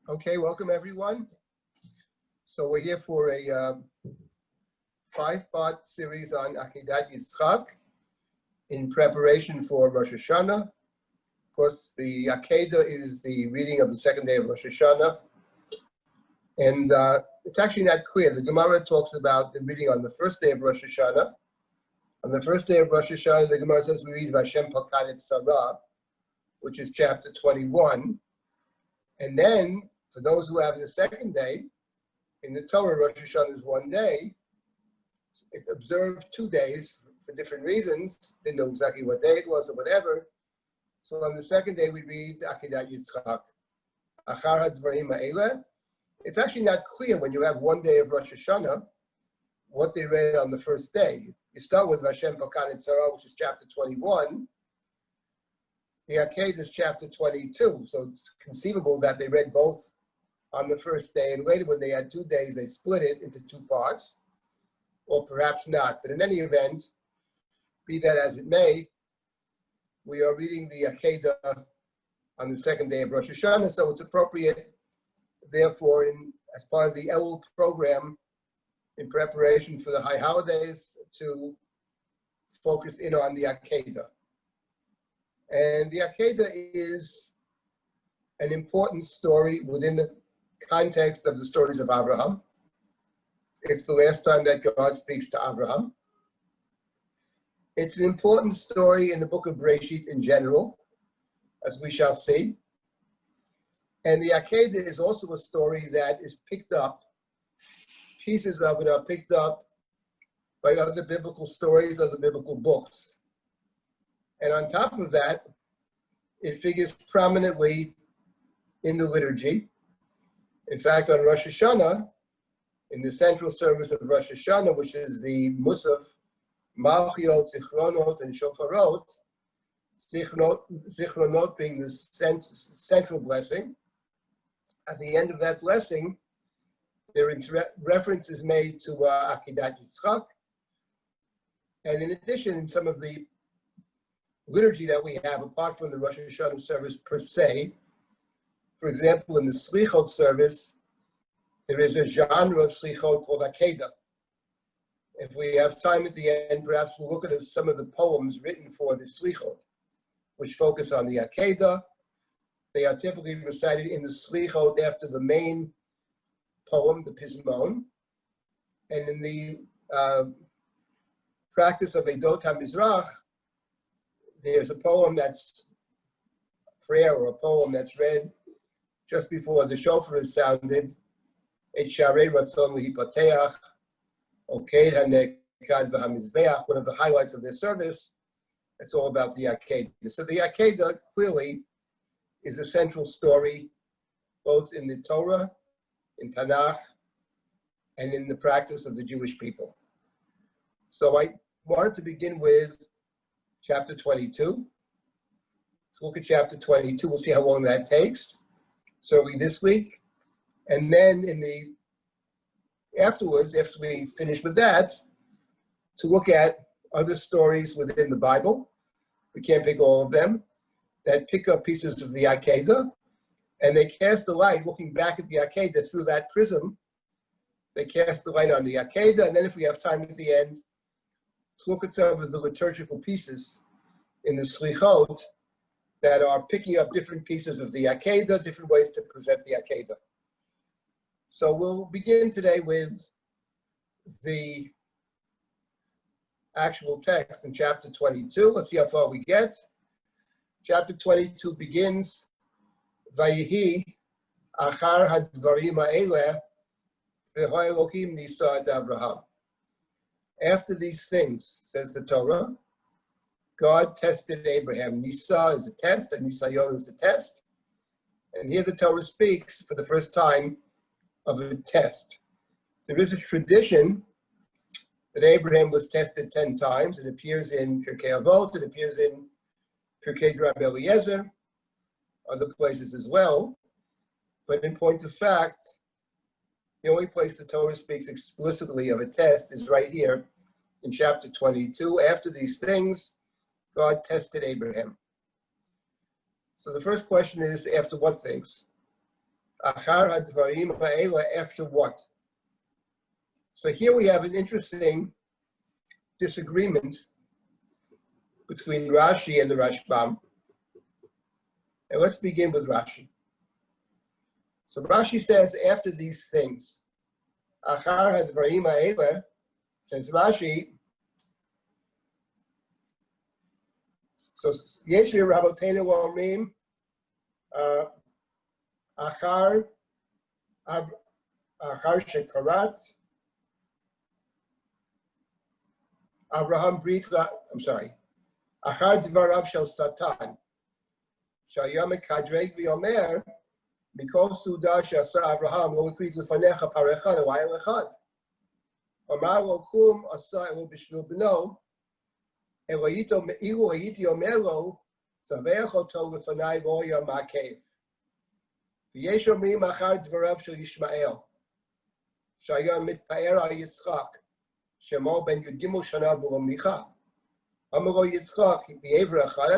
Okay, welcome everyone. So we're here for a 5-part series on Akedat Yitzchak in preparation for Rosh Hashana. Of course, the Akeda is the reading of the second day of Rosh Hashana. And it's actually not clear. The Gemara talks about the reading on the first day of Rosh Hashana. On the first day of Rosh Hashana, the Gemara says we read Vashem Palkadet Sarah, which is chapter 21. And then, for those who have the second day, in the Torah, Rosh Hashana is one day. It's observed 2 days for different reasons. Didn't know exactly what day it was or whatever. So on the second day, we read Akedat Yitzchak. Achar hadvarim ha'eleh. It's actually not clear when you have 1 day of Rosh Hashana what they read on the first day. You start with Vashem Palkadet Sarah, which is chapter 21. The Akedah is chapter 22. So it's conceivable that they read both on the first day, and later when they had 2 days, they split it into 2 parts, or perhaps not. But in any event, be that as it may, we are reading the Akedah on the second day of Rosh Hashana, so it's appropriate, therefore, as part of the Elul program, in preparation for the high holidays, to focus in on the Akedah. And the Akedah is an important story within the context of the stories of Abraham. It's the last time that God speaks to Abraham. It's an important story in the book of Bereshit in general, as we shall see. And the Akedah is also a story that is picked up, pieces of it are picked up by other biblical stories, other biblical books. And on top of that, it figures prominently in the liturgy. In fact, on Rosh Hashana, in the central service of Rosh Hashana, which is the Musaf, Malchiot, Zichronot, and Shofarot, Zichronot being the central blessing, at the end of that blessing, there is reference is made to Akedat Yitzchak. And in addition, in some of the liturgy that we have, apart from the Rosh Hashana service per se, for example, in the Slichot service, there is a genre of Slichot called Akeda. If we have time at the end, perhaps we'll look at some of the poems written for the Slichot, which focus on the Akeda. They are typically recited in the Slichot after the main poem, the Pismon. And in the practice of Edot HaMizrach, there's a poem that's prayer, or a poem that's read just before the shofar is sounded. Et Sharei Ratzon Lihipateach, Akeda Nekad V'Hamizbeach, one of the highlights of this service. It's all about the Akedah. So the Akedah clearly is a central story, both in the Torah, in Tanakh, and in the practice of the Jewish people. So I wanted to begin with chapter 22. Let's look at chapter 22. We'll see how long that takes. Certainly this week. And then afterwards, after we finish with that, to look at other stories within the Bible. We can't pick all of them, that pick up pieces of the Akedah, and they cast the light, looking back at the Akedah through that prism. They cast the light on the Akedah, and then if we have time at the end, to look at some of the liturgical pieces in the Slichot that are picking up different pieces of the Akedah, different ways to present the Akedah. So we'll begin today with the actual text in chapter 22. Let's see how far we get. Chapter 22 begins, Vayihi achar hadvarim ha'eleh v'ho Elohim nisa et Abraham. After these things, says the Torah, God tested Abraham. Nisa is a test, and Nisayon is a test. And here the Torah speaks for the first time of a test. There is a tradition that Abraham was tested 10 times. It appears in Pirkei Avot, it appears in Pirkei Rabbi Eliezer, other places as well. But in point of fact, the only place the Torah speaks explicitly of a test is right here in chapter 22. After these things, God tested Abraham. So the first question is, after what things? Achar hadvarim ha'ela, after what? So here we have an interesting disagreement between Rashi and the Rashbam. And let's begin with Rashi. So Rashi says, after these things, Achar hadvarim ha'ela, says Rashi, so Yeshvi Rabotenu Omrim, Achar Shekarat, Abraham Britla, I'm sorry, Achar Dvarav Shel Satan, Shayam Kadreg V'Omer, Mikol Suda Shasa Abraham, Lo Ekriv Lefanecha Parecha Le'Wayel Echad, Omar Lo Kum Asa Elo B'Shvil B'no, Elo Hayiti Omer Lo, Saveach Oto Lefanai Lo Yam Ma'akev. V'yesh Omrim Achar Dvarav Shel Ishmael, Shayam Mitpaer Al Yitzchak, Shemo Ben Yud Gimel Shana V'Lo Micha. Amaro Yitzchak, B'Yever Echad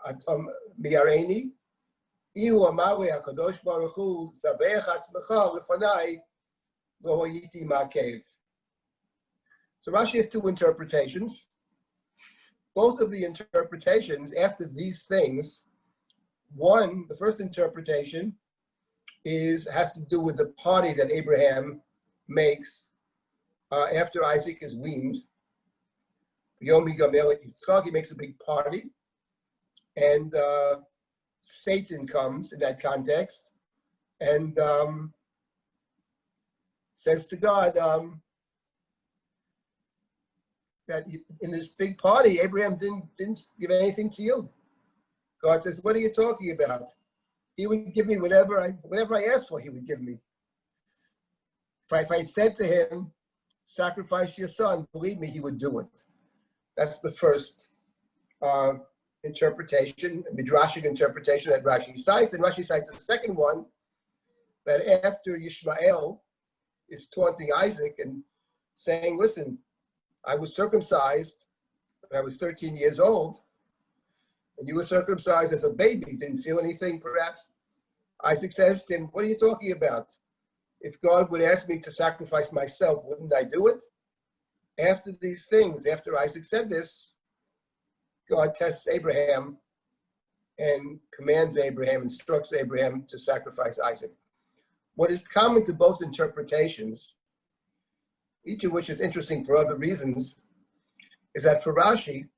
Atam Miyareini, Ihu Amawe HaKadosh Baruch Hu, Sabeach Atzmecha Lefanai Lo Hayiti Ma'akev. So Rashi has two interpretations. Both of the interpretations after these things, one, the first interpretation has to do with the party that Abraham makes after Isaac is weaned. Yom Yigamel Yitzchak, he makes a big party, and Satan comes in that context and says to God that in this big party, Abraham didn't give anything to you. God says, "What are you talking about? He would give me whatever I asked for. He would give me. If I said to him, sacrifice your son, believe me, he would do it." That's the first interpretation, midrashic interpretation that Rashi cites. And Rashi cites the second one, that after Ishmael is taunting Isaac and saying, listen, I was circumcised when I was 13 years old, and you were circumcised as a baby, didn't feel anything perhaps. Isaac says to him, what are you talking about? If God would ask me to sacrifice myself, wouldn't I do it? After these things, after Isaac said this, God tests Abraham and commands Abraham, instructs Abraham to sacrifice Isaac. What is common to both interpretations, each of which is interesting for other reasons, is that for Rashi,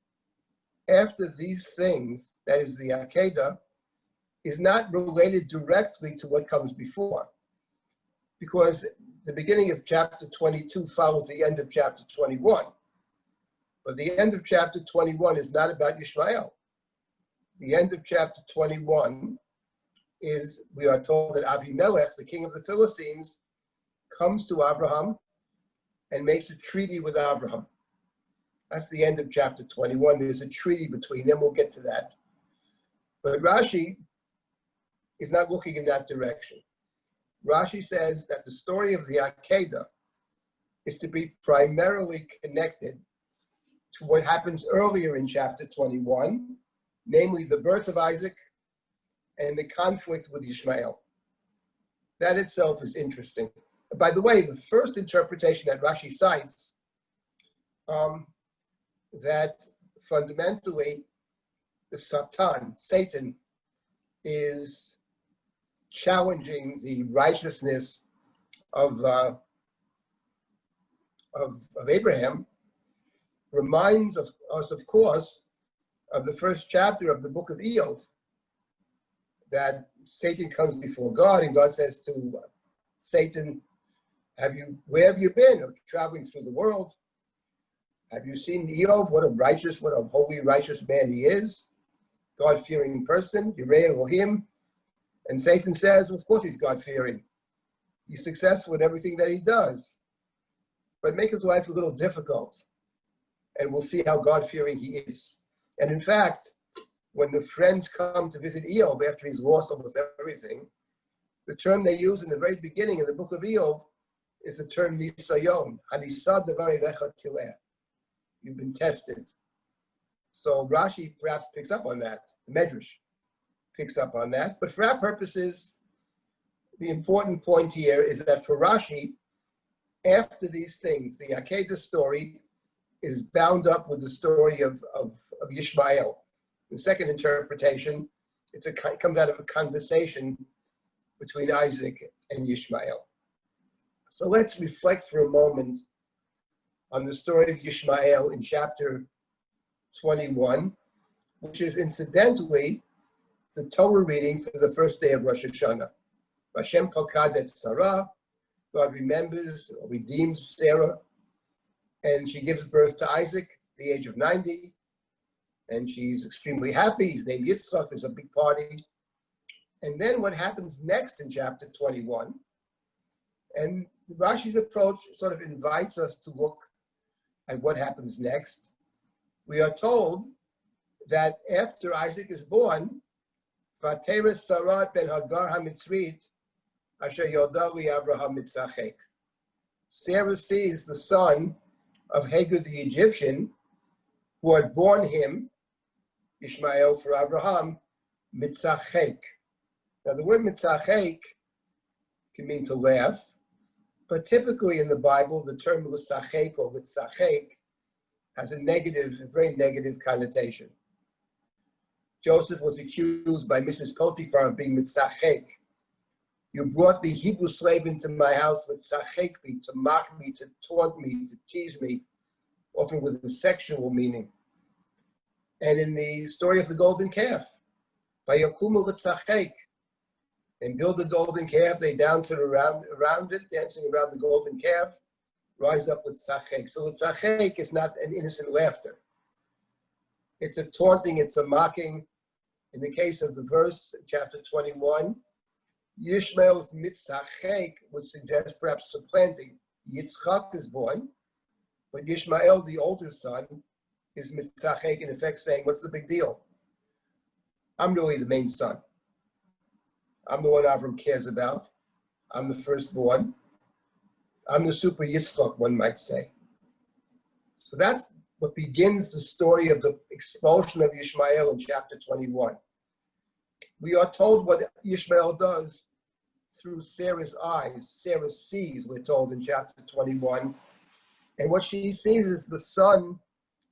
after these things, that is the Akedah, is not related directly to what comes before. Because the beginning of chapter 22 follows the end of chapter 21. But the end of chapter 21 is not about Ishmael. The end of chapter 21 is, we are told that Avimelech, the king of the Philistines, comes to Abraham and makes a treaty with Abraham. That's the end of chapter 21. There's a treaty between them. We'll get to that. But Rashi is not looking in that direction. Rashi says that the story of the Akedah is to be primarily connected to what happens earlier in chapter 21, namely the birth of Isaac and the conflict with Ishmael. That itself is interesting. By the way, the first interpretation that Rashi cites, that fundamentally the Satan, is challenging the righteousness of Abraham, reminds us, of course, of the first chapter of the book of Iyov, that Satan comes before God, and God says to Satan, where have you been? Traveling through the world. Have you seen Iyov? What a holy, righteous man he is. God-fearing person, Yirei Elohim. And Satan says, well, of course he's God-fearing. He's successful in everything that he does. But make his life a little difficult, and we'll see how God-fearing he is. And in fact, when the friends come to visit Iyov after he's lost almost everything, the term they use in the very beginning of the book of Iyov is the term nisayon, hanisad devar elecha tileh. You've been tested. So Rashi perhaps picks up on that. The Medrash picks up on that. But for our purposes, the important point here is that for Rashi, after these things, the Akedah story is bound up with the story of Ishmael. The second interpretation, it comes out of a conversation between Isaac and Ishmael. So let's reflect for a moment on the story of Ishmael in chapter 21, which is incidentally the Torah reading for the first day of Rosh Hashana. Hashem Akedat Sarah, God remembers or redeems Sarah, and she gives birth to Isaac at the age of 90, and she's extremely happy. He's named Yitzchak. There's a big party. And then what happens next in chapter 21, and Rashi's approach sort of invites us to look at what happens next. We are told that after Isaac is born, Vateres Sarat ben Hagar HaMitzrit Asher Yodavi Abraham Mitzachek. Sarah sees the son of Hagar the Egyptian, who had borne him, Ishmael, for Abraham, Mitzachek. Now the word Mitzachek can mean to laugh, but typically in the Bible, the term L'sachek or Litzachek has a very negative connotation. Joseph was accused by Mrs. Potiphar of being Mitzachek. You brought the Hebrew slave into my house with Mitzachek me, to mock me, to taunt me, to tease me, often with a sexual meaning. And in the story of the golden calf, Vayakumu Litzachek, and build the golden calf, they dance it around it, dancing around the golden calf, rise up with Tzachek. So Tzachek is not an innocent laughter. It's a taunting, it's a mocking. In the case of the verse, chapter 21, Yishmael's Mitzachek would suggest perhaps supplanting. Yitzchak is born, but Yishmael, the older son, is Mitzachek, in effect saying, what's the big deal? I'm really the main son. I'm the one Avram cares about. I'm the firstborn. I'm the super Yitzchak, one might say. So that's what begins the story of the expulsion of Ishmael in chapter 21. We are told what Ishmael does through Sarah's eyes. Sarah sees, we're told in chapter 21. And what she sees is the son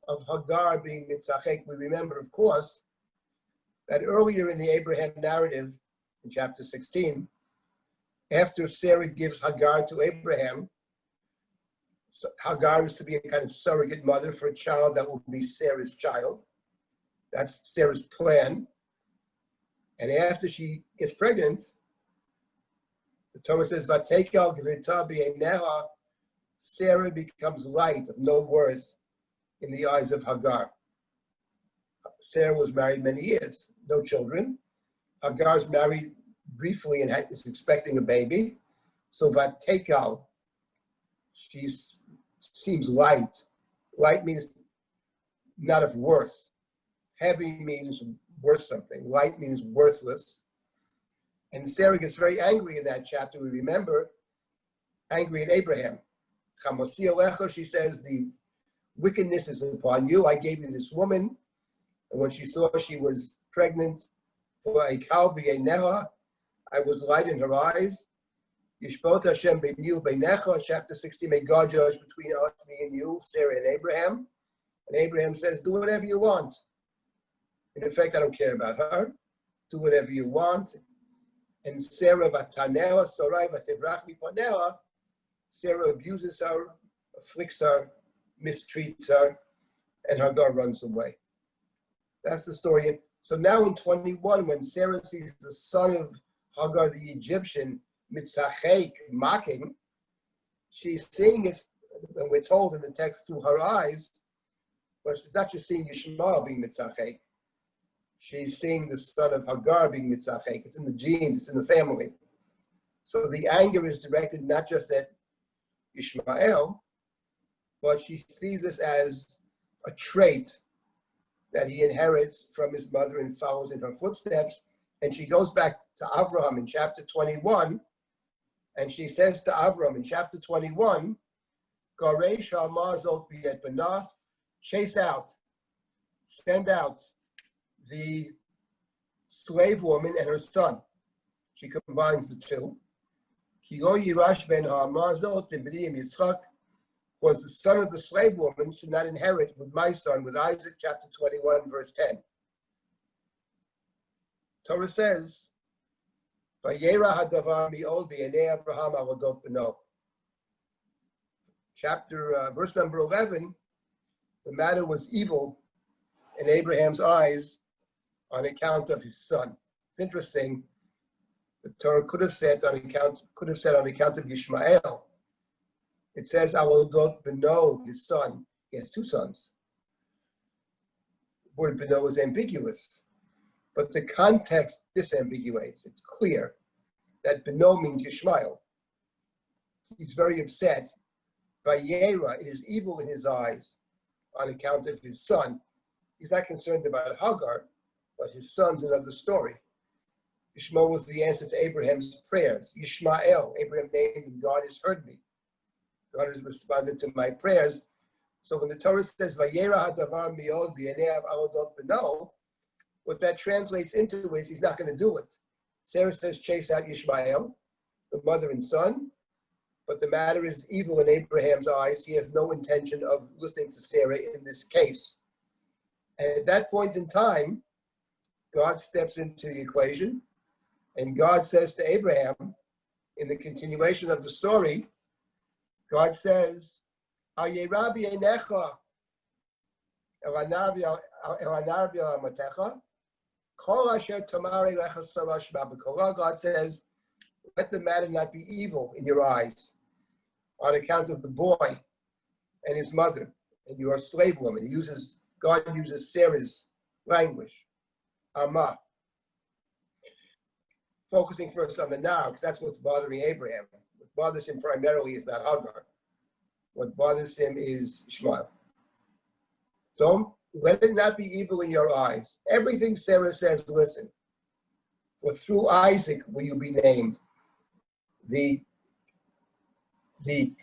of Hagar being Mitzachek. We remember, of course, that earlier in the Abraham narrative, in chapter 16, after Sarah gives Hagar to Abraham, Hagar is to be a kind of surrogate mother for a child that will be Sarah's child. That's Sarah's plan. And after she gets pregnant, the Torah says, "Vatekel gevita b'eineha," Sarah becomes light, of no worth in the eyes of Hagar. Sarah was married many years, no children. Hagar's married briefly and is expecting a baby. So Vatekel, she seems light. Light means not of worth. Heavy means worth something. Light means worthless. And Sarah gets very angry in that chapter. We remember, angry at Abraham. Chamosi alecha, she says, the wickedness is upon you. I gave you this woman. And when she saw she was pregnant, for a cow b'eineha, I was light in her eyes. Yishpot Hashem b'nil b'einecha, chapter 60, may God judge between us, me and you, Sarah and Abraham. And Abraham says, do whatever you want. In effect, I don't care about her. Do whatever you want. And Sarah vataneha, Sarai vatevrach mipaneha, Sarah abuses her, afflicts her, mistreats her, and Hagar runs away. That's the story. So now in 21, when Sarah sees the son of Hagar the Egyptian, Mitzachek, mocking, she's seeing it, and we're told in the text, through her eyes, but she's not just seeing Ishmael being Mitzachek. She's seeing the son of Hagar being Mitzachek. It's in the genes, it's in the family. So the anger is directed not just at Ishmael, but she sees this as a trait that he inherits from his mother and follows in her footsteps. And she goes back to Avraham in chapter 21, and she says to Avraham in chapter 21, Garesh ha'mazot v'yet banah, chase out, send out the slave woman and her son. She combines the two. Ki lo yirash ben ha'amazot b'niyim Yitzchak, was the son of the slave woman should not inherit with my son, with Isaac, chapter 21, verse 10. Torah says, Vayera hadavar mi'od b'yanei Abraham avodot b'no. Verse number 11, the matter was evil in Abraham's eyes on account of his son. It's interesting. The Torah could have said on account of Ishmael. It says avodot b'no, his son. He has two sons. The word b'no is ambiguous, but the context disambiguates. It's clear that b'no means Ishmael. He's very upset. Vayera, it is evil in his eyes on account of his son. He's not concerned about Hagar, but his son's another story. Ishmael was the answer to Abraham's prayers. Ishmael, Abraham named him, God has heard me. God has responded to my prayers. So when the Torah says, Vayera hadavar mi'od b'yanei avodot b'no, what that translates into is he's not going to do it. Sarah says, chase out Ishmael, the mother and son, but the matter is evil in Abraham's eyes. He has no intention of listening to Sarah in this case. And at that point in time, God steps into the equation, and God says to Abraham, in the continuation of the story, God says, God says, let the matter not be evil in your eyes on account of the boy and his mother and your slave woman. God uses Sarah's language, Amma. Focusing first on the now, because that's what's bothering Abraham. What bothers him primarily is not Hagar. What bothers him is Ishmael. Don't let it not be evil in your eyes. Everything Sarah says, listen. For through Isaac will you be named. The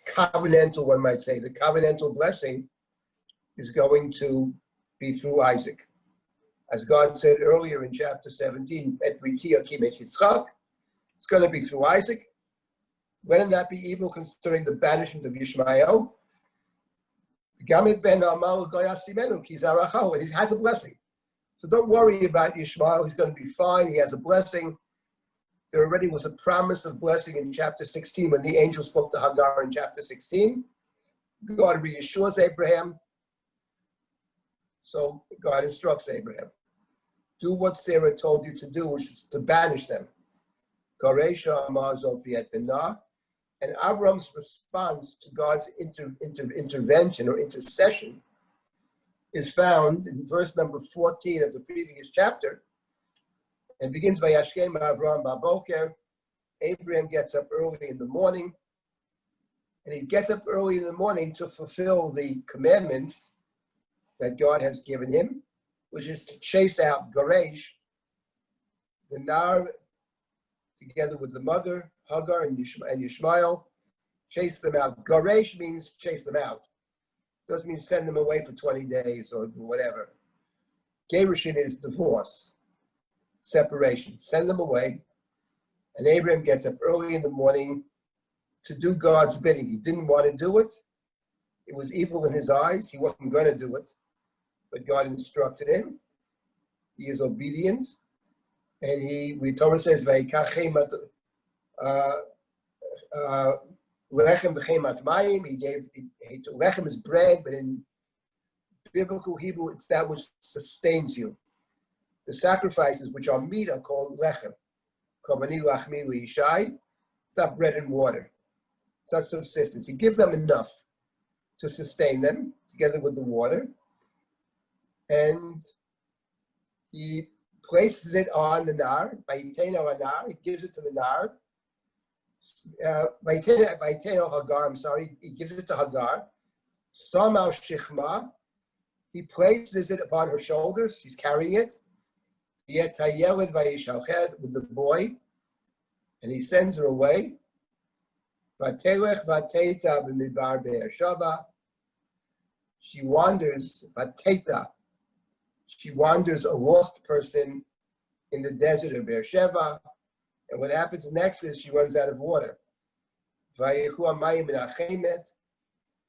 covenantal, one might say, the covenantal blessing is going to be through Isaac. As God said earlier in chapter 17, it's going to be through Isaac. Let it not be evil concerning the banishment of Ishmael. And he has a blessing. So don't worry about Ishmael. He's going to be fine. He has a blessing. There already was a promise of blessing in chapter 16 when the angel spoke to Hagar in chapter 16. God reassures Abraham. So God instructs Abraham. Do what Sarah told you to do, which is to banish them. And Avram's response to God's intervention or intercession is found in verse number 14 of the previous chapter, and begins Vayashkem Avram Baboker. Abraham gets up early in the morning, and he gets up early in the morning to fulfill the commandment that God has given him, which is to chase out Garesh, the Nar, together with the mother, Hagar and Ishmael, chase them out. Garesh means chase them out. Doesn't mean send them away for 20 days or whatever. Gerushin is divorce, separation. Send them away. And Abraham gets up early in the morning to do God's bidding. He didn't want to do it. It was evil in his eyes. He wasn't going to do it. But God instructed him. He is obedient. And Torah says, lechem b'chemat mayim. Lechem is bread, but in biblical Hebrew, it's that which sustains you. The sacrifices, which are meat, are called lechem. It's not bread and water. It's not subsistence. He gives them enough to sustain them, together with the water. And he places it on the nar. He gives it to the nar. Hagar, he gives it to Hagar. Somehow Shichma, he places it upon her shoulders. She's carrying it. With the boy, and he sends her away. She wanders, she wanders a lost person in the desert of Beersheba. And what happens next is she runs out of water. Vayechu hamayim min hachemet,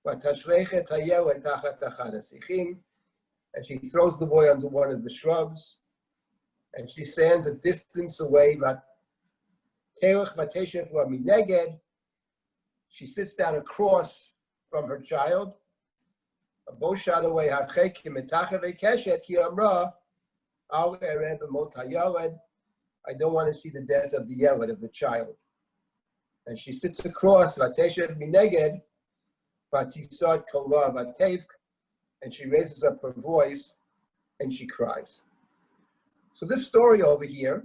vatashlechet hayeled tachat achad hasichim, and she throws the boy onto one of the shrubs, and she stands a distance away. She sits down across from her child. I don't want to see the death of the yeled, of the child. And she sits across, and she raises up her voice, and she cries. So this story over here,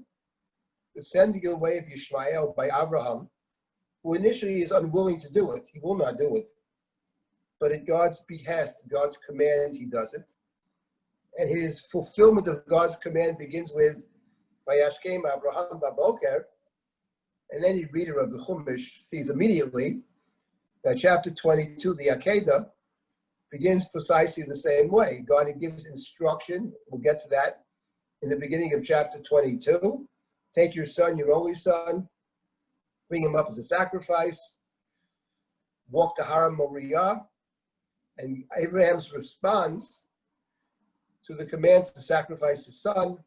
the sending away of Ishmael by Abraham, who initially is unwilling to do it, he will not do it, but at God's behest, God's command, he does it. And his fulfillment of God's command begins with Vayashkem Abraham Baboker, and any reader of the Chumash sees immediately that chapter 22, the Akedah, begins precisely the same way. God gives instruction, we'll get to that, in the beginning of chapter 22. Take your son, your only son, bring him up as a sacrifice, walk to Har Moriah, and Abraham's response to the command to sacrifice his son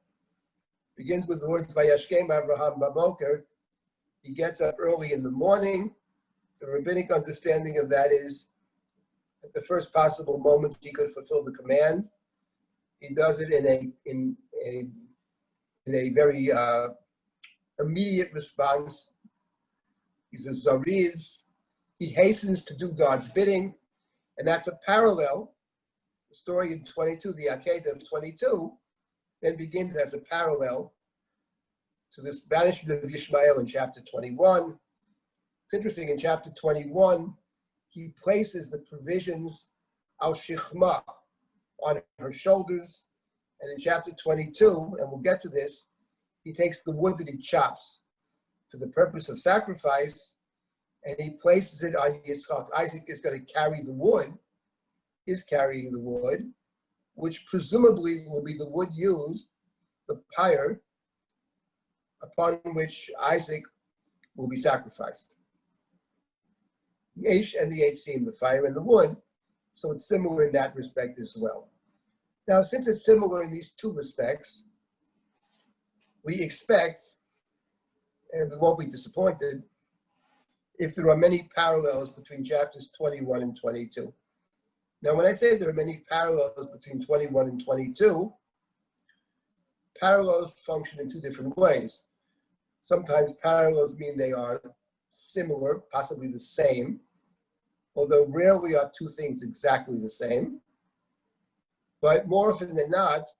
begins with the words, Vayashkem Abraham Baboker. He gets up early in the morning. The rabbinic understanding of that is at the first possible moment he could fulfill the command. He does it in a very immediate response. He's a zariz. He hastens to do God's bidding, and that's a parallel. The story in 22, the Akedah of 22, then begins as a parallel to this banishment of Ishmael in chapter 21. It's interesting, in chapter 21, he places the provisions al shichma, on her shoulders, and in chapter 22, and we'll get to this, he takes the wood that he chops for the purpose of sacrifice, and he places it on Yitzchak. Isaac is going to carry the wood, is carrying the wood, which presumably will be the wood used, the pyre, upon which Isaac will be sacrificed. The Aish and the Eitzim, the fire and the wood, so it's similar in that respect as well. Now, since it's similar in these two respects, we expect, and we won't be disappointed, if there are many parallels between chapters 21 and 22. Now, when I say there are many parallels between 21 and 22, parallels function in two different ways. Sometimes parallels mean they are similar, possibly the same, although rarely are two things exactly the same. But more often than not,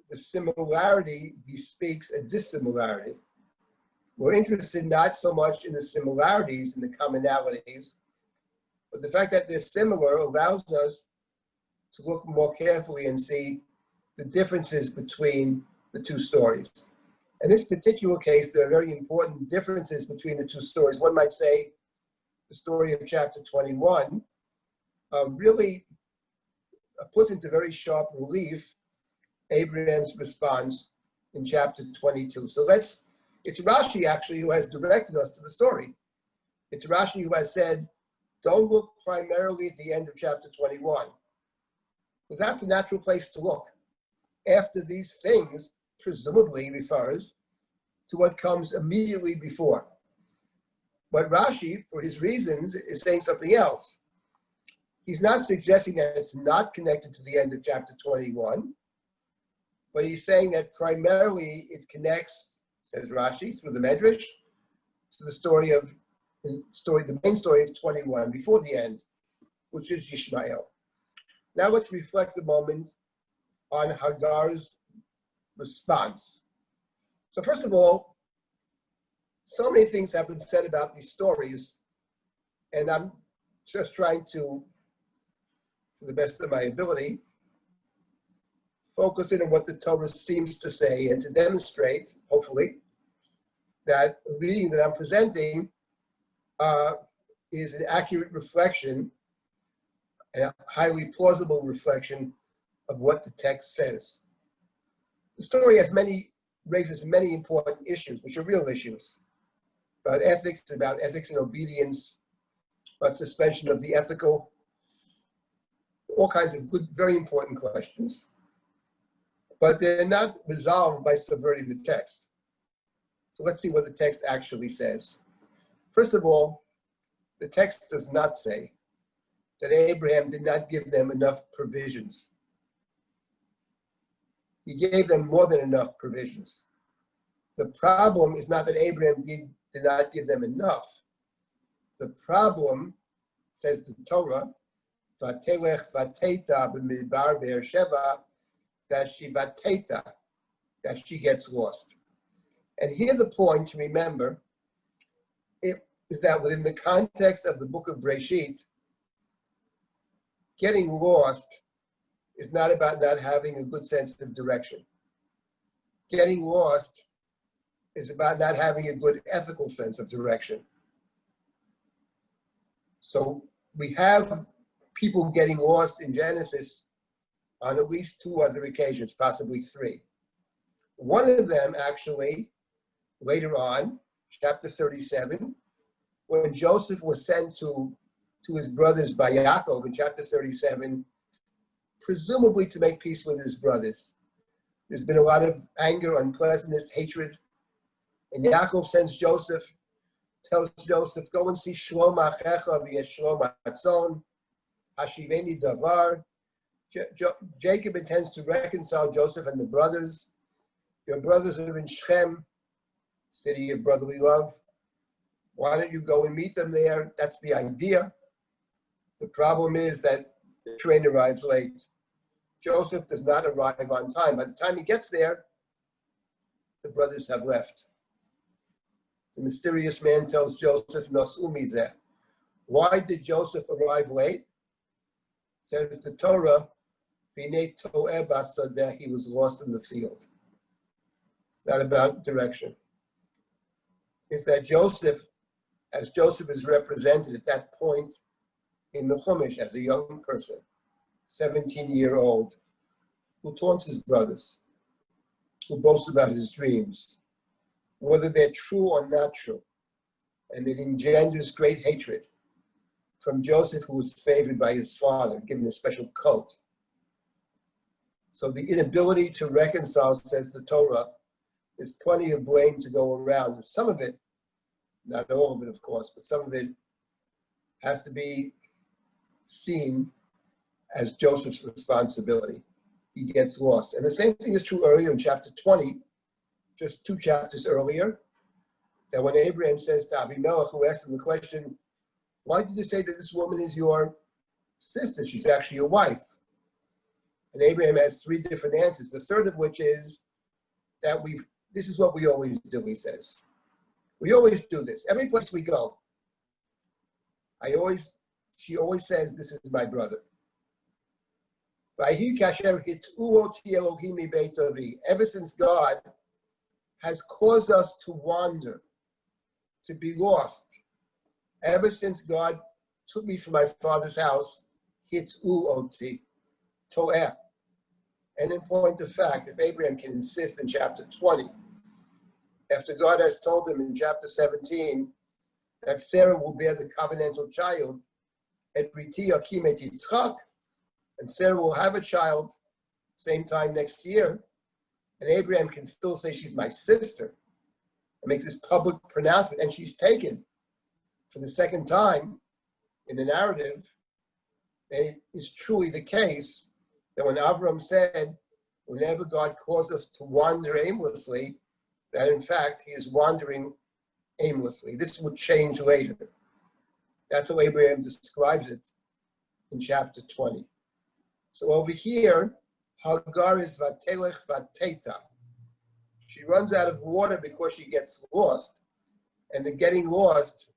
the similarity bespeaks a dissimilarity. We're interested not so much in the similarities and the commonalities, but the fact that they're similar allows us to look more carefully and see the differences between the two stories. In this particular case, there are very important differences between the two stories. One might say the story of chapter 21 really puts into very sharp relief Abraham's response in chapter 22. So it's Rashi actually who has directed us to the story. It's Rashi who has said, don't look primarily at the end of chapter 21, because that's the natural place to look. After these things, presumably refers to what comes immediately before. But Rashi, for his reasons, is saying something else. He's not suggesting that it's not connected to the end of chapter 21, but he's saying that primarily it connects, says Rashi, through the Medrash, to the main story of 21, before the end, which is Ishmael. Now let's reflect a moment on Hagar's response. So first of all, so many things have been said about these stories, and I'm just trying to the best of my ability, focus in on what the Torah seems to say and to demonstrate, hopefully, that the reading that I'm presenting is an accurate reflection, a highly plausible reflection of what the text says. The story raises many important issues, which are real issues, about ethics and obedience, about suspension of the ethical, all kinds of good, very important questions. But they're not resolved by subverting the text. So let's see what the text actually says. First of all, the text does not say that Abraham did not give them enough provisions. He gave them more than enough provisions. The problem is not that Abraham did not give them enough. The problem, says the Torah, Vatelech vateta b'midbar Beersheba, that she gets lost. And here the point to remember is that within the context of the book of Breshit, getting lost is not about not having a good sense of direction. Getting lost is about not having a good ethical sense of direction. So we have people getting lost in Genesis on at least two other occasions, possibly three. One of them actually, later on, chapter 37, when Joseph was sent to his brothers by Yaakov in chapter 37, presumably to make peace with his brothers. There's been a lot of anger, unpleasantness, hatred. And Yaakov sends Joseph, tells Joseph, go and see Shlom Achecha v'yesh Shlom Atzon, Hashiveni Davar. Jacob intends to reconcile Joseph and the brothers. Your brothers are in Shechem, city of brotherly love. Why don't you go and meet them there? That's the idea. The problem is that the train arrives late. Joseph does not arrive on time. By the time he gets there, the brothers have left. The mysterious man tells Joseph, Nos'u mizeh. Why did Joseph arrive late? Says the Torah, V'nei to'eh b'sadeh, he was lost in the field. It's not about direction. It's that Joseph, as Joseph is represented at that point in the Chumash as a young person, 17-year-old, who taunts his brothers, who boasts about his dreams, whether they're true or not true, and it engenders great hatred from Joseph, who was favored by his father, given a special coat. So the inability to reconcile, says the Torah, there's plenty of blame to go around. Some of it, not all of it, of course, but some of it has to be seen as Joseph's responsibility. He gets lost. And the same thing is true earlier in chapter 20, just 2 chapters earlier, that when Abraham says to Avimelech, who asked him the question, why did you say that this woman is your sister? She's actually your wife. And Abraham has 3 different answers, the third of which is that this is what we always do, he says. We always do this. Every place we go, she always says, this is my brother. Ever since God has caused us to wander, to be lost, ever since God took me from my father's house, to'eh. And in point of fact, if Abraham can insist in chapter 20, after God has told him in chapter 17 that Sarah will bear the covenantal child, et briti akim et Yitzchak, and Sarah will have a child same time next year, and Abraham can still say she's my sister and make this public pronouncement, and she's taken for the second time in the narrative, and it is truly the case that when Avram said, whenever God calls us to wander aimlessly, that in fact he is wandering aimlessly. This would change later. That's how Abraham describes it in chapter 20. So over here, Hagar is vatelech vateta. She runs out of water because she gets lost. And the getting lost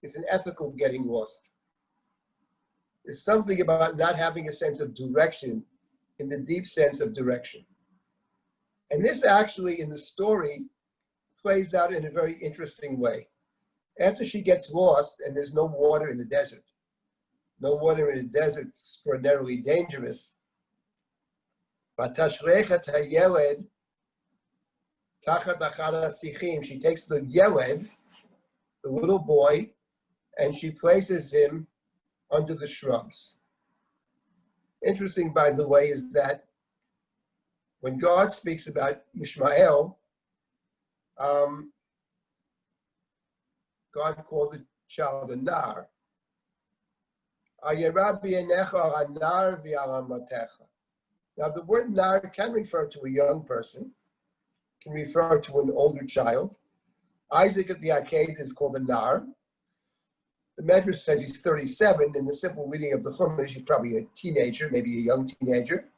is an ethical getting lost. There's something about not having a sense of direction in the deep sense of direction. And this actually, in the story, plays out in a very interesting way. After she gets lost and there's no water in the desert, no water in the desert, extraordinarily dangerous. She takes the yeled, the little boy, and she places him under the shrubs. Interesting, by the way, is that when God speaks about Ishmael, God called the child a nar. Now, the word nar can refer to a young person, can refer to an older child. Isaac at the Akedah is called a nar. The Medrash says he's 37. In the simple reading of the Chumash, he's probably a teenager, maybe a young teenager.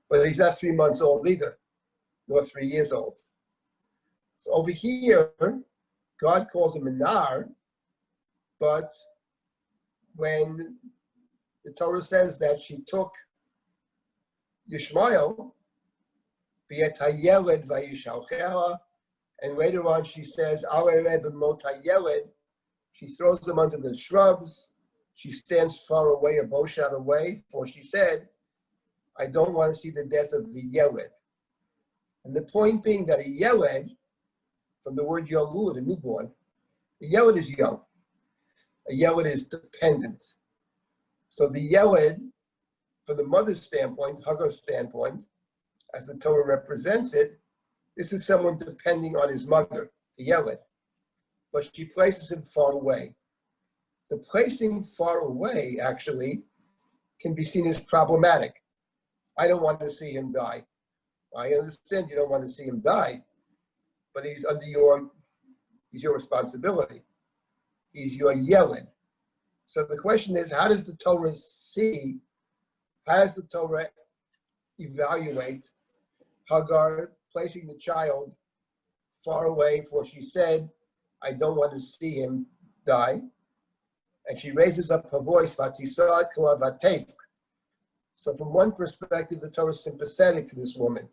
But he's not 3 months old either, nor 3 years old. So over here, God calls him a nar, but when the Torah says that she took Ishmael, and later on she says, she throws him under the shrubs, she stands far away, a bow shot away, for she said, I don't want to see the death of the Yeled. And the point being that a Yeled, from the word Yolud, a newborn, the Yeled is young. A Yeled is dependent. So the Yeled, from the mother's standpoint, Hagar's standpoint, as the Torah represents it, this is someone depending on his mother, the Yeled. But she places him far away. The placing far away, actually, can be seen as problematic. I don't want to see him die. I understand you don't want to see him die, but he's under your responsibility. He's your Yeled. So the question is, how does the Torah evaluate Hagar placing the child far away, for she said, I don't want to see him die. And she raises up her voice, so from one perspective, the Torah is sympathetic to this woman.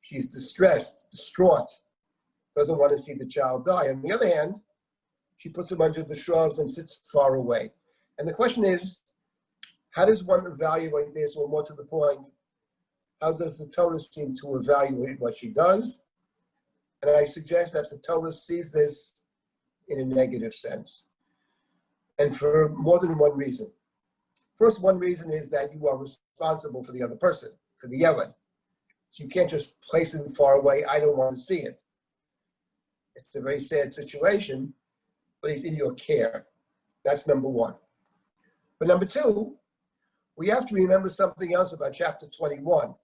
She's distressed, distraught, doesn't want to see the child die. On the other hand, she puts him under the shrubs and sits far away. And the question is, how does one evaluate this? Or more to the point, how does the Torah seem to evaluate what she does? And I suggest that the Torah sees this in a negative sense. And for more than one reason. First, one reason is that you are responsible for the other person, for the Yeled. So you can't just place him far away, I don't want to see it. It's a very sad situation, but he's in your care. That's number one. But number two, we have to remember something else about chapter 21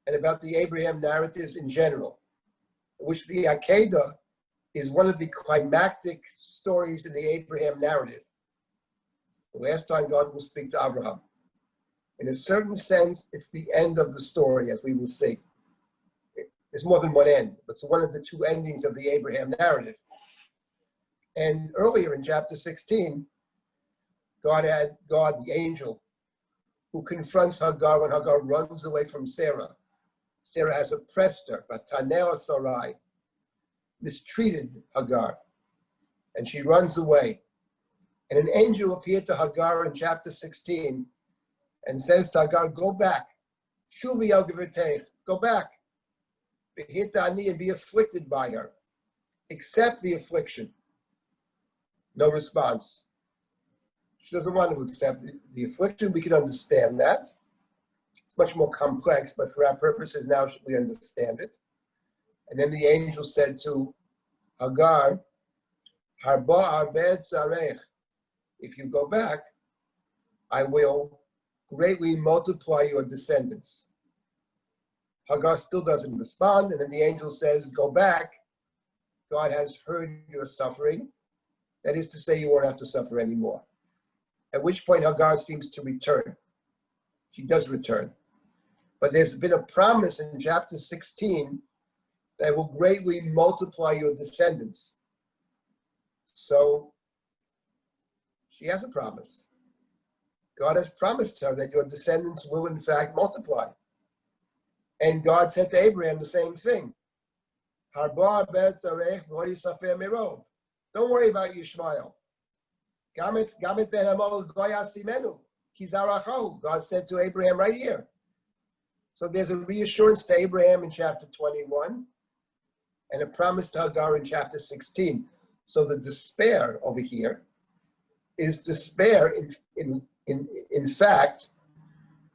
and about the Abraham narratives in general, which the Akedah is one of the climactic stories in the Abraham narrative. The last time God will speak to Abraham. In a certain sense, it's the end of the story, as we will see. There's more than one end, but it's one of the two endings of the Abraham narrative. And earlier in chapter 16, God, the angel, who confronts Hagar when Hagar runs away from Sarah. Sarah has oppressed her, Batanea Sarai, mistreated Hagar, and she runs away. And an angel appeared to Hagar in chapter 16 and says to Hagar, go back. Shuvi al gevurteich, go back. Behitani, and be afflicted by her. Accept the affliction. No response. She doesn't want to accept the affliction. We can understand that. It's much more complex, but for our purposes now we understand it. And then the angel said to Hagar, Harba arbed zarech, if you go back, I will greatly multiply your descendants. Hagar still doesn't respond, and then the angel says, go back. God has heard your suffering. That is to say, you won't have to suffer anymore. At which point Hagar seems to return. She does return. But there's been a promise in chapter 16 that will greatly multiply your descendants. So she has a promise. God has promised her that your descendants will in fact multiply. And God said to Abraham the same thing. Don't worry about Ishmael. God said to Abraham right here. So there's a reassurance to Abraham in chapter 21 and a promise to Hagar in chapter 16. So the despair over here is despair in fact,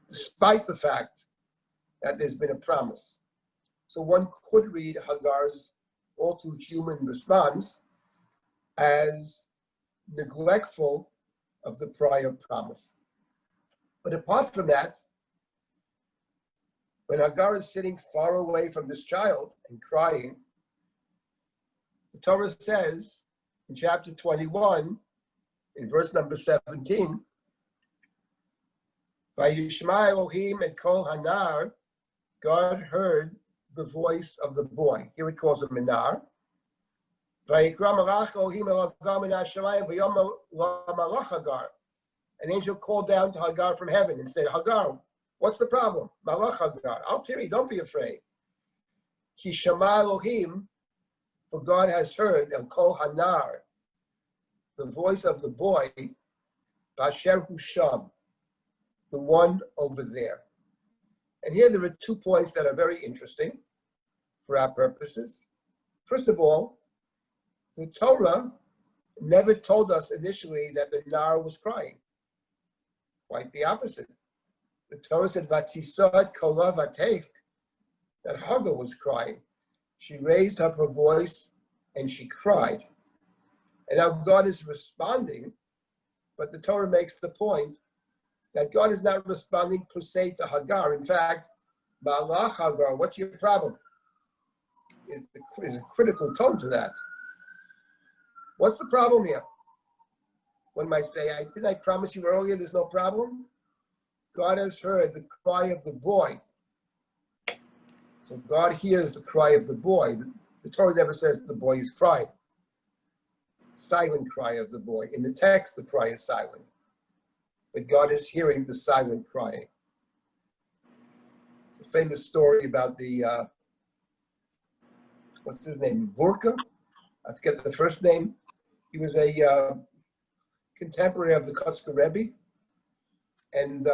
despite the fact that there's been a promise. So one could read Hagar's all too human response as neglectful of the prior promise. But apart from that, when Hagar is sitting far away from this child and crying, the Torah says in chapter 21, in verse number 17, Vayishma Elohim et kol hanar, God heard the voice of the boy. Here it calls him Anar. Vayikra malach Elohim el Hagar min hashamayim v'yomer la malach Hagar. An angel called down to Hagar from heaven and said, Hagar, what's the problem? Malach Hagar, I'll tell you, don't be afraid. Ki shama Elohim, for God has heard el kol hanar, the voice of the boy, Basher Husham, the one over there. And here there are 2 points that are very interesting for our purposes. First of all, the Torah never told us initially that the Nar was crying. Quite the opposite. The Torah said, Vatisad kolav atef, that Hagar was crying. She raised up her voice and she cried. And now God is responding, but the Torah makes the point that God is not responding per se to Hagar. In fact, Malach Hagar, what's your problem? Is a critical tone to that. What's the problem here? One might say, didn't I promise you earlier there's no problem? God has heard the cry of the boy. So God hears the cry of the boy. The Torah never says the boy is crying. Silent cry of the boy. In the text, the cry is silent. But God is hearing the silent crying. It's a famous story about the, what's his name, Vorka? I forget the first name. He was a contemporary of the Kotzker Rebbe. And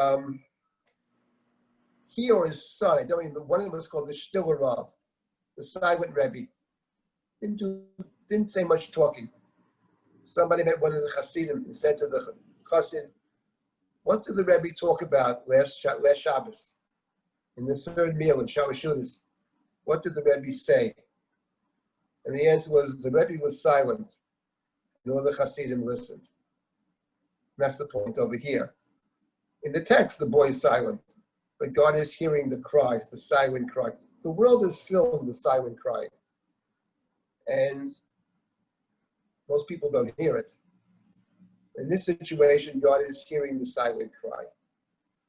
he or his son, I don't even know, one of them was called the Stiller Rav, the silent Rebbe. Didn't say much talking. Somebody met one of the Hasidim and said to the Chassid, what did the Rebbe talk about last Shabbos? In the third meal in Shavuos, what did the Rebbe say? And the answer was, the Rebbe was silent, and all the Hasidim listened. And that's the point over here. In the text, the boy is silent, but God is hearing the cries, the silent cry. The world is filled with silent crying. And most people don't hear it. In this situation, God is hearing the silent cry,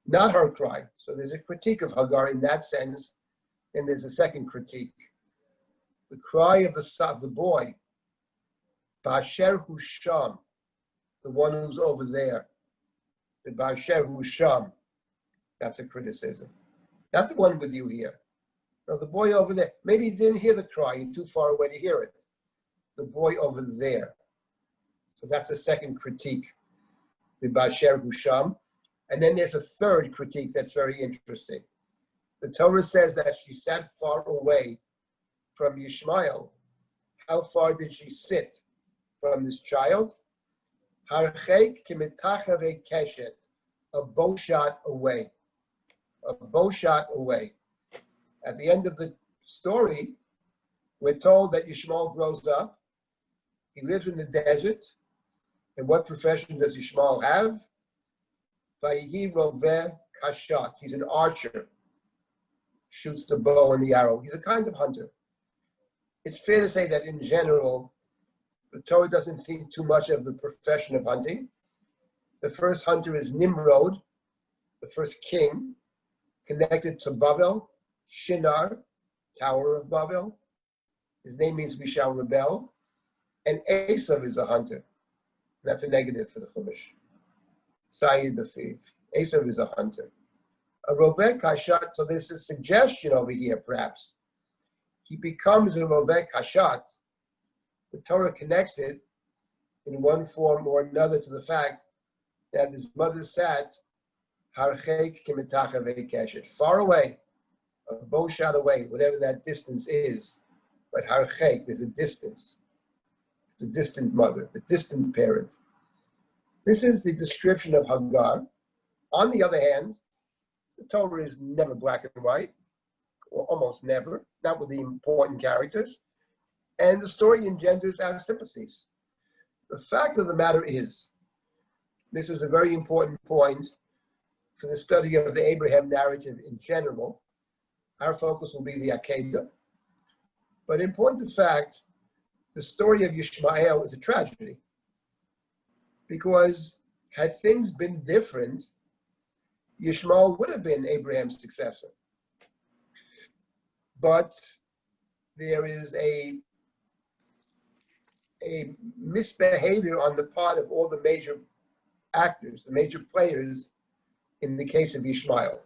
not her cry. So there's a critique of Hagar in that sense, and there's a second critique. The cry of the boy, Basher Husham, the one who's over there, the Basher Husham, that's a criticism. Not the one with you here. No, the boy over there. Maybe he didn't hear the cry, you're too far away to hear it. The boy over there. So that's a second critique, the Basher Husham. And then there's a third critique that's very interesting. The Torah says that she sat far away from Ishmael. How far did she sit from this child? Harchek kimitachave keshet, a bow shot away. A bow shot away. At the end of the story, we're told that Ishmael grows up. He lives in the desert. And what profession does Ishmael have? Vayihi roveh kashat. He's an archer. Shoots the bow and the arrow. He's a kind of hunter. It's fair to say that in general, the Torah doesn't think too much of the profession of hunting. The first hunter is Nimrod, the first king, connected to Babel, Shinar, Tower of Babel. His name means we shall rebel. And Esav is a hunter. That's a negative for the Chumash. Sayyid B'fiv. Esav is a hunter. A Rovek Hashat, so there's a suggestion over here, perhaps. He becomes a Rovek Hashat. The Torah connects it in one form or another to the fact that his mother sat Harchek Kimitachave Keshet, far away, a bow shot away, whatever that distance is. But Harchek, there's a distance. the distant mother, the distant parent. This is the description of Hagar. On the other hand, the Torah is never black and white, or almost never, not with the important characters, and the story engenders our sympathies. The fact of the matter is, this is a very important point for the study of the Abraham narrative in general. Our focus will be the Akedah. But in point of fact, the story of Ishmael is a tragedy. Because had things been different, Ishmael would have been Abraham's successor. But there is a misbehavior on the part of all the major actors, the major players in the case of Ishmael.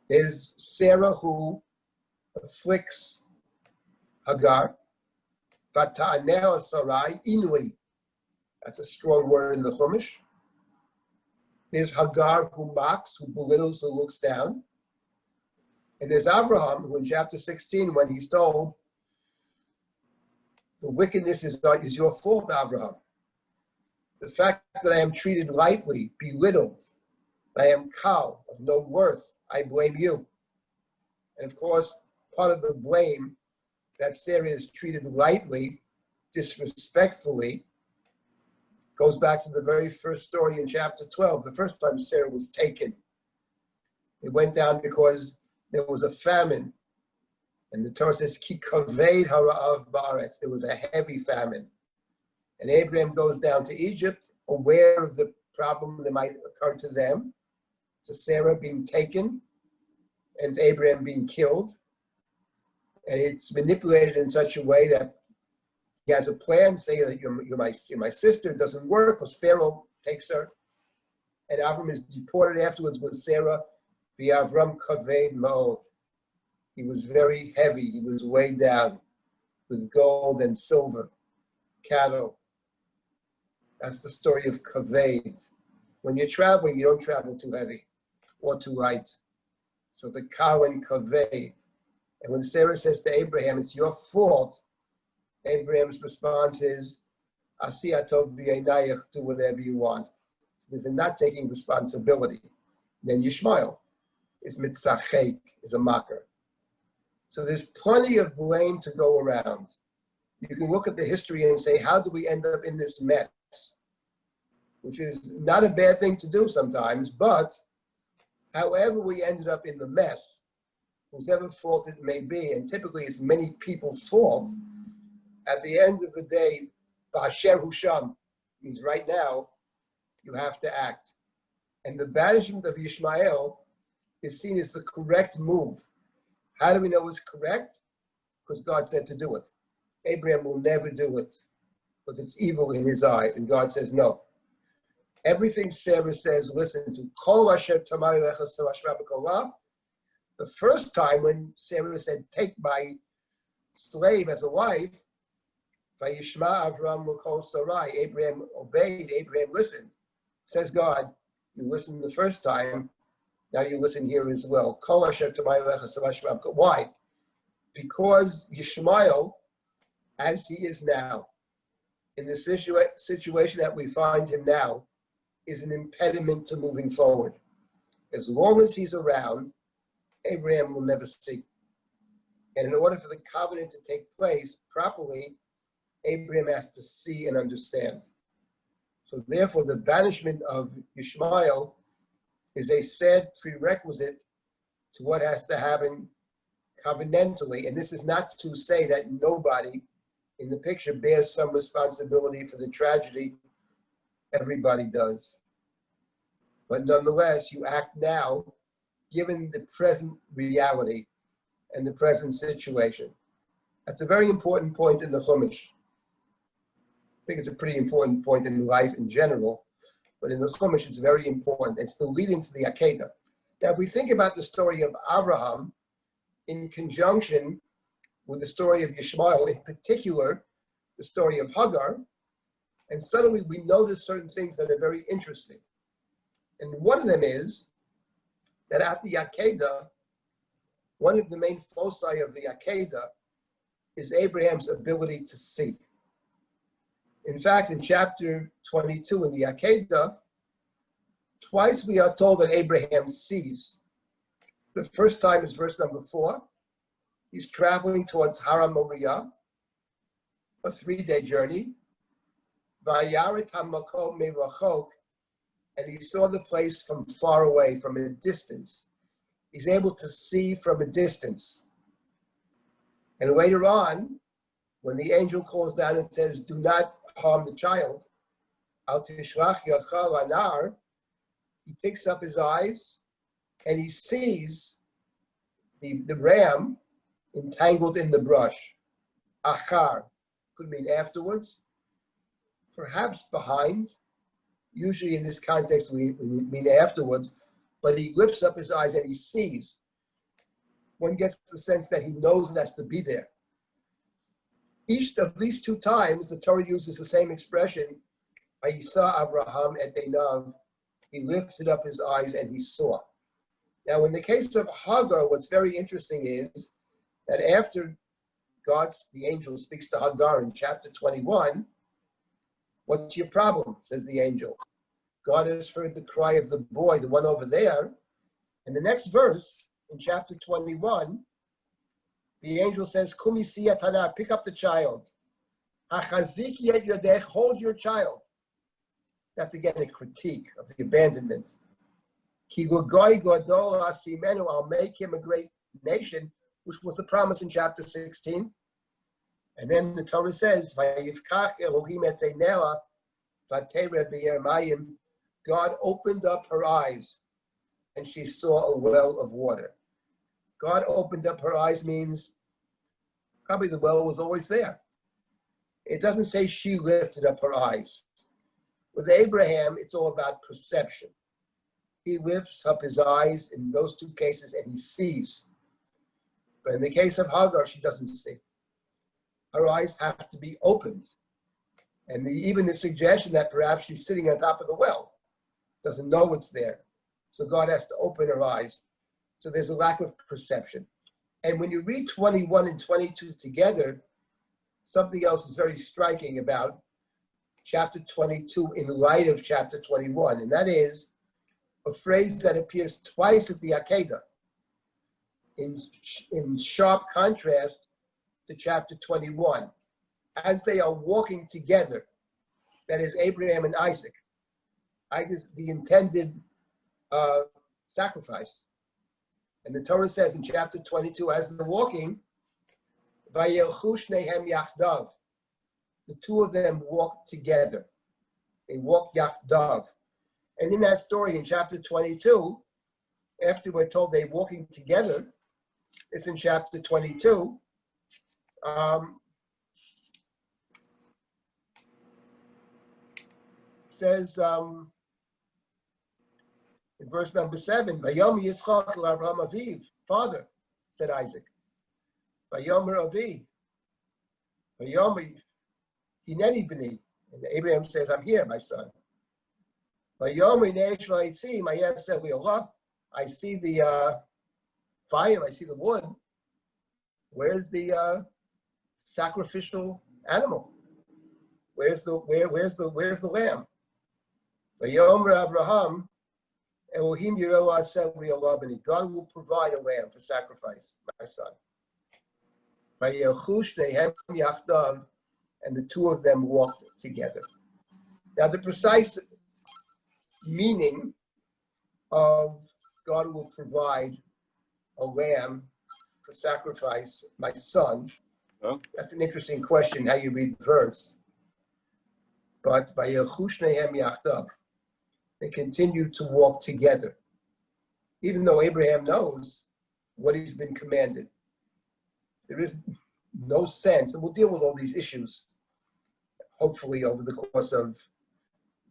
There's Sarah who afflicts Hagar. Vata'aneh Sarai inui. That's a strong word in the Chumash. There's Hagar who mocks, who belittles, who looks down. And there's Abraham who in chapter 16, when he's told, the wickedness is your fault, Abraham. The fact that I am treated lightly, belittled, I am cow, of no worth, I blame you. And of course, part of the blame that Sarah is treated lightly, disrespectfully, goes back to the very first story in chapter 12, the first time Sarah was taken. It went down because there was a famine. And the Torah says, Ki kaved hara'av ba'aretz. There was a heavy famine. And Abraham goes down to Egypt, aware of the problem that might occur to them, to Sarah being taken, and to Abraham being killed. And it's manipulated in such a way that he has a plan, saying that you're my sister. It doesn't work because Pharaoh takes her. And Abraham is deported afterwards with Sarah. V'Avram kaved ma'od. He was very heavy. He was weighed down with gold and silver, cattle. That's the story of kaved. When you're traveling, you don't travel too heavy or too light. So the cow and kaved. And when Sarah says to Abraham, it's your fault, Abraham's response is, Asiyah tov b'yeinayach, do whatever you want. There's a not taking responsibility. Then Ishmael is mitzachek, is a mocker. So there's plenty of blame to go around. You can look at the history and say, how do we end up in this mess? Which is not a bad thing to do sometimes, but however we ended up in the mess, whosever fault it may be, and typically it's many people's fault, at the end of the day, Ba'asher Husham means right now, you have to act. And the banishment of Ishmael is seen as the correct move. How do we know it's correct? Because God said to do it. Abraham will never do it because it's evil in his eyes. And God says no. Everything Sarah says, listen to. Kol asher tamar lecha sarashma b'kolah. The first time when Sarah said, take my slave as a wife, Vayishma Avram l'kol Sarai. Abraham obeyed. Abraham listened. Says God, you listened the first time. Now you listen here as well. Why? Because Ishmael, as he is now, in the situation that we find him now, is an impediment to moving forward. As long as he's around, Abraham will never see. And in order for the covenant to take place properly, Abraham has to see and understand. So therefore, the banishment of Ishmael is a sad prerequisite to what has to happen covenantally. And this is not to say that nobody in the picture bears some responsibility for the tragedy. Everybody does. But nonetheless, you act now, given the present reality and the present situation. That's a very important point in the Chumash. I think it's a pretty important point in life in general. But in the Chumash, it's very important. It's the leading to the Akedah. Now, if we think about the story of Abraham in conjunction with the story of Ishmael, in particular, the story of Hagar, and suddenly we notice certain things that are very interesting. And one of them is that at the Akedah, one of the main foci of the Akedah is Abraham's ability to see. In fact, in chapter 22 in the Akedah, twice we are told that Abraham sees. The first time is verse number 4. He's traveling towards Haram Moriah, a 3-day journey. Vayaret hamakom merachok, and he saw the place from far away, from a distance. He's able to see from a distance. And later on, when the angel calls down and says, do not harm the child, al tishlach yadcha lanar, he picks up his eyes and he sees the ram entangled in the brush. Achar could mean afterwards, perhaps behind. Usually in this context we mean afterwards, but he lifts up his eyes and he sees. One gets the sense that he knows it has to be there. Each of these 2 times, the Torah uses the same expression, Vayisa Avraham et einav, he lifted up his eyes and he saw. Now, in the case of Hagar, what's very interesting is that after the angel speaks to Hagar in chapter 21, what's your problem, says the angel. God has heard the cry of the boy, the one over there. And the next verse, in chapter 21, the angel says, Kumi siyatana, pick up the child. Hachaziki yet yodech, hold your child. That's again a critique of the abandonment. Ki goy godol asimenu, I'll make him a great nation, which was the promise in chapter 16. And then the Torah says, Vayivkach Elohim et einah, v'ateret b'yermayim, God opened up her eyes and she saw a well of water. God opened up her eyes means probably the well was always there. It doesn't say she lifted up her eyes. With Abraham, it's all about perception. He lifts up his eyes in those 2 cases and he sees. But in the case of Hagar, she doesn't see. Her eyes have to be opened. And even the suggestion that perhaps she's sitting on top of the well, doesn't know it's there. So God has to open her eyes. So there's a lack of perception. And when you read 21 and 22 together, something else is very striking about chapter 22 in light of chapter 21, and that is a phrase that appears twice at the Akedah, in sharp contrast to chapter 21. As they are walking together, that is Abraham and Isaac, the intended sacrifice. And the Torah says in chapter 22, as they're walking, Vayelchu shnehem yachdav, the 2 of them walked together. They walked yachdav. And in that story in chapter 22, after we're told they're walking together, it's in chapter 22, says in verse number 7, Vayom Yitzchak l'Avraham aviv, father, said Isaac. Vayomer avi, Vayomer hineni b'ni, and Abraham says, I'm here, my son. Vayomer neish v'ayitzi, ma'aseh v'yolah, I see the fire, I see the wood. Where's the sacrificial animal? Where's the lamb? Vayomer Avraham, Elohim Yireh Aseh v'yolah b'ni, God will provide a lamb for sacrifice, my son. Vayelchu shnehem yachdav, and the 2 of them walked together. Now, the precise meaning of God will provide a lamb for sacrifice, my son, that's an interesting question, how you read the verse. But Vayelchu shnehem yachdav, they continue to walk together, even though Abraham knows what he's been commanded. There is no sense, and we'll deal with all these issues, hopefully, over the course of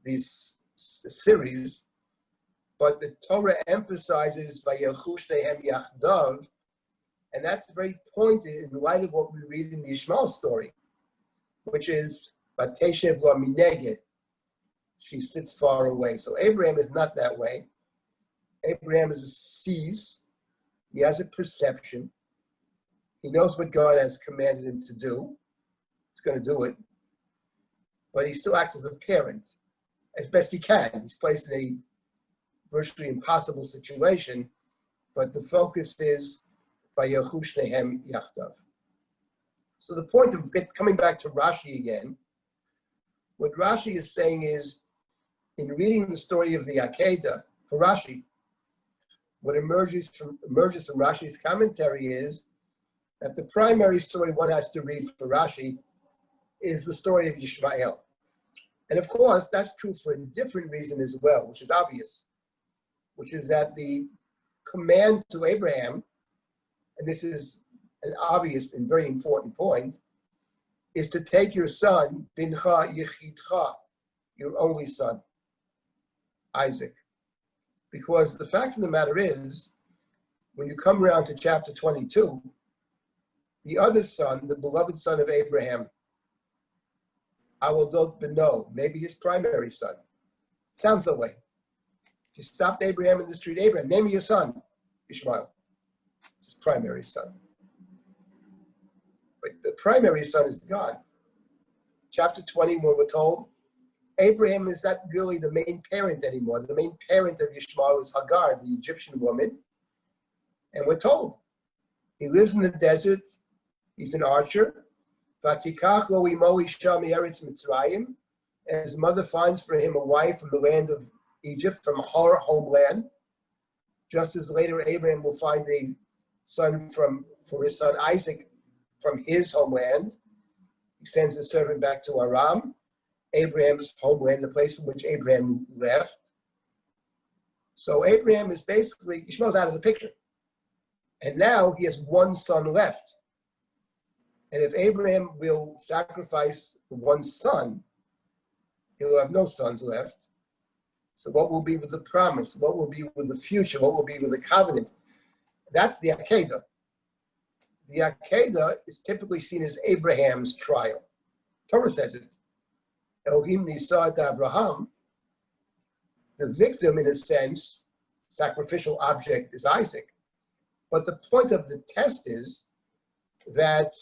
this series. But the Torah emphasizes Vayelchu shnehem yachdav, and that's very pointed in light of what we read in the Ishmael story, which is Vateshev lo mineged, she sits far away. So Abraham is not that way. Abraham sees, he has a perception. He knows what God has commanded him to do. He's going to do it. but he still acts as a parent as best he can. He's placed in a virtually impossible situation, but the focus is Vayechu Shnehem Yachdav. So the point of coming back to Rashi again, what Rashi is saying is, in reading the story of the Akedah for Rashi, what emerges from Rashi's commentary is that the primary story one has to read for Rashi is the story of Ishmael. And of course, that's true for a different reason as well, which is obvious, which is that the command to Abraham, and this is an obvious and very important point, is to take your son, Bincha Yechidcha, your only son, Isaac. Because the fact of the matter is, when you come around to chapter 22, the other son, the beloved son of Abraham, Awodot Beno, maybe his primary son. Sounds that way. If you stopped Abraham in the street, Abraham, name your son, Ishmael. It's his primary son. But the primary son is God. Chapter 20, where we're told, Abraham is not really the main parent anymore. The main parent of Ishmael is Hagar, the Egyptian woman. And we're told, he lives in the desert, he's an archer. And his mother finds for him a wife from the land of Egypt, from her homeland. Just as later Abraham will find a son for his son Isaac from his homeland. He sends his servant back to Aram, Abraham's homeland, the place from which Abraham left. So Abraham is basically, Ishmael's out of the picture. And now he has one son left. And if Abraham will sacrifice the one son, he'll have no sons left. So what will be with the promise? What will be with the future? What will be with the covenant? That's the Akedah. The Akedah is typically seen as Abraham's trial. Torah says it. Elohim Nisa et Avraham. The victim, in a sense, sacrificial object is Isaac. But the point of the test is that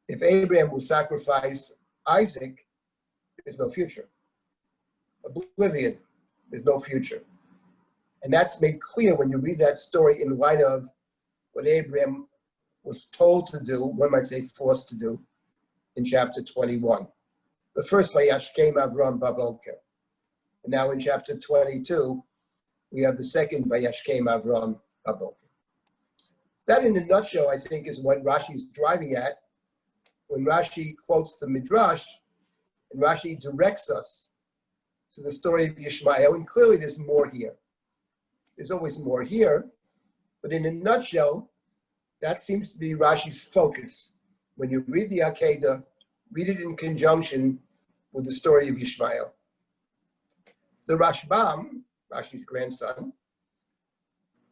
if Abraham will sacrifice Isaac, there's no future. Oblivion, there's no future. And that's made clear when you read that story in light of what Abraham was told to do, one might say forced to do, in chapter 21. The first, Vayashkem Avram Baboker. And now in chapter 22, we have the second, Vayashkem Avram Baboker. That in a nutshell, I think, is what Rashi's driving at when Rashi quotes the Midrash, and Rashi directs us to the story of Ishmael, and clearly there's more here. There's always more here, but in a nutshell, that seems to be Rashi's focus. When you read the Akedah, read it in conjunction with the story of Ishmael. The Rashbam, Rashi's grandson,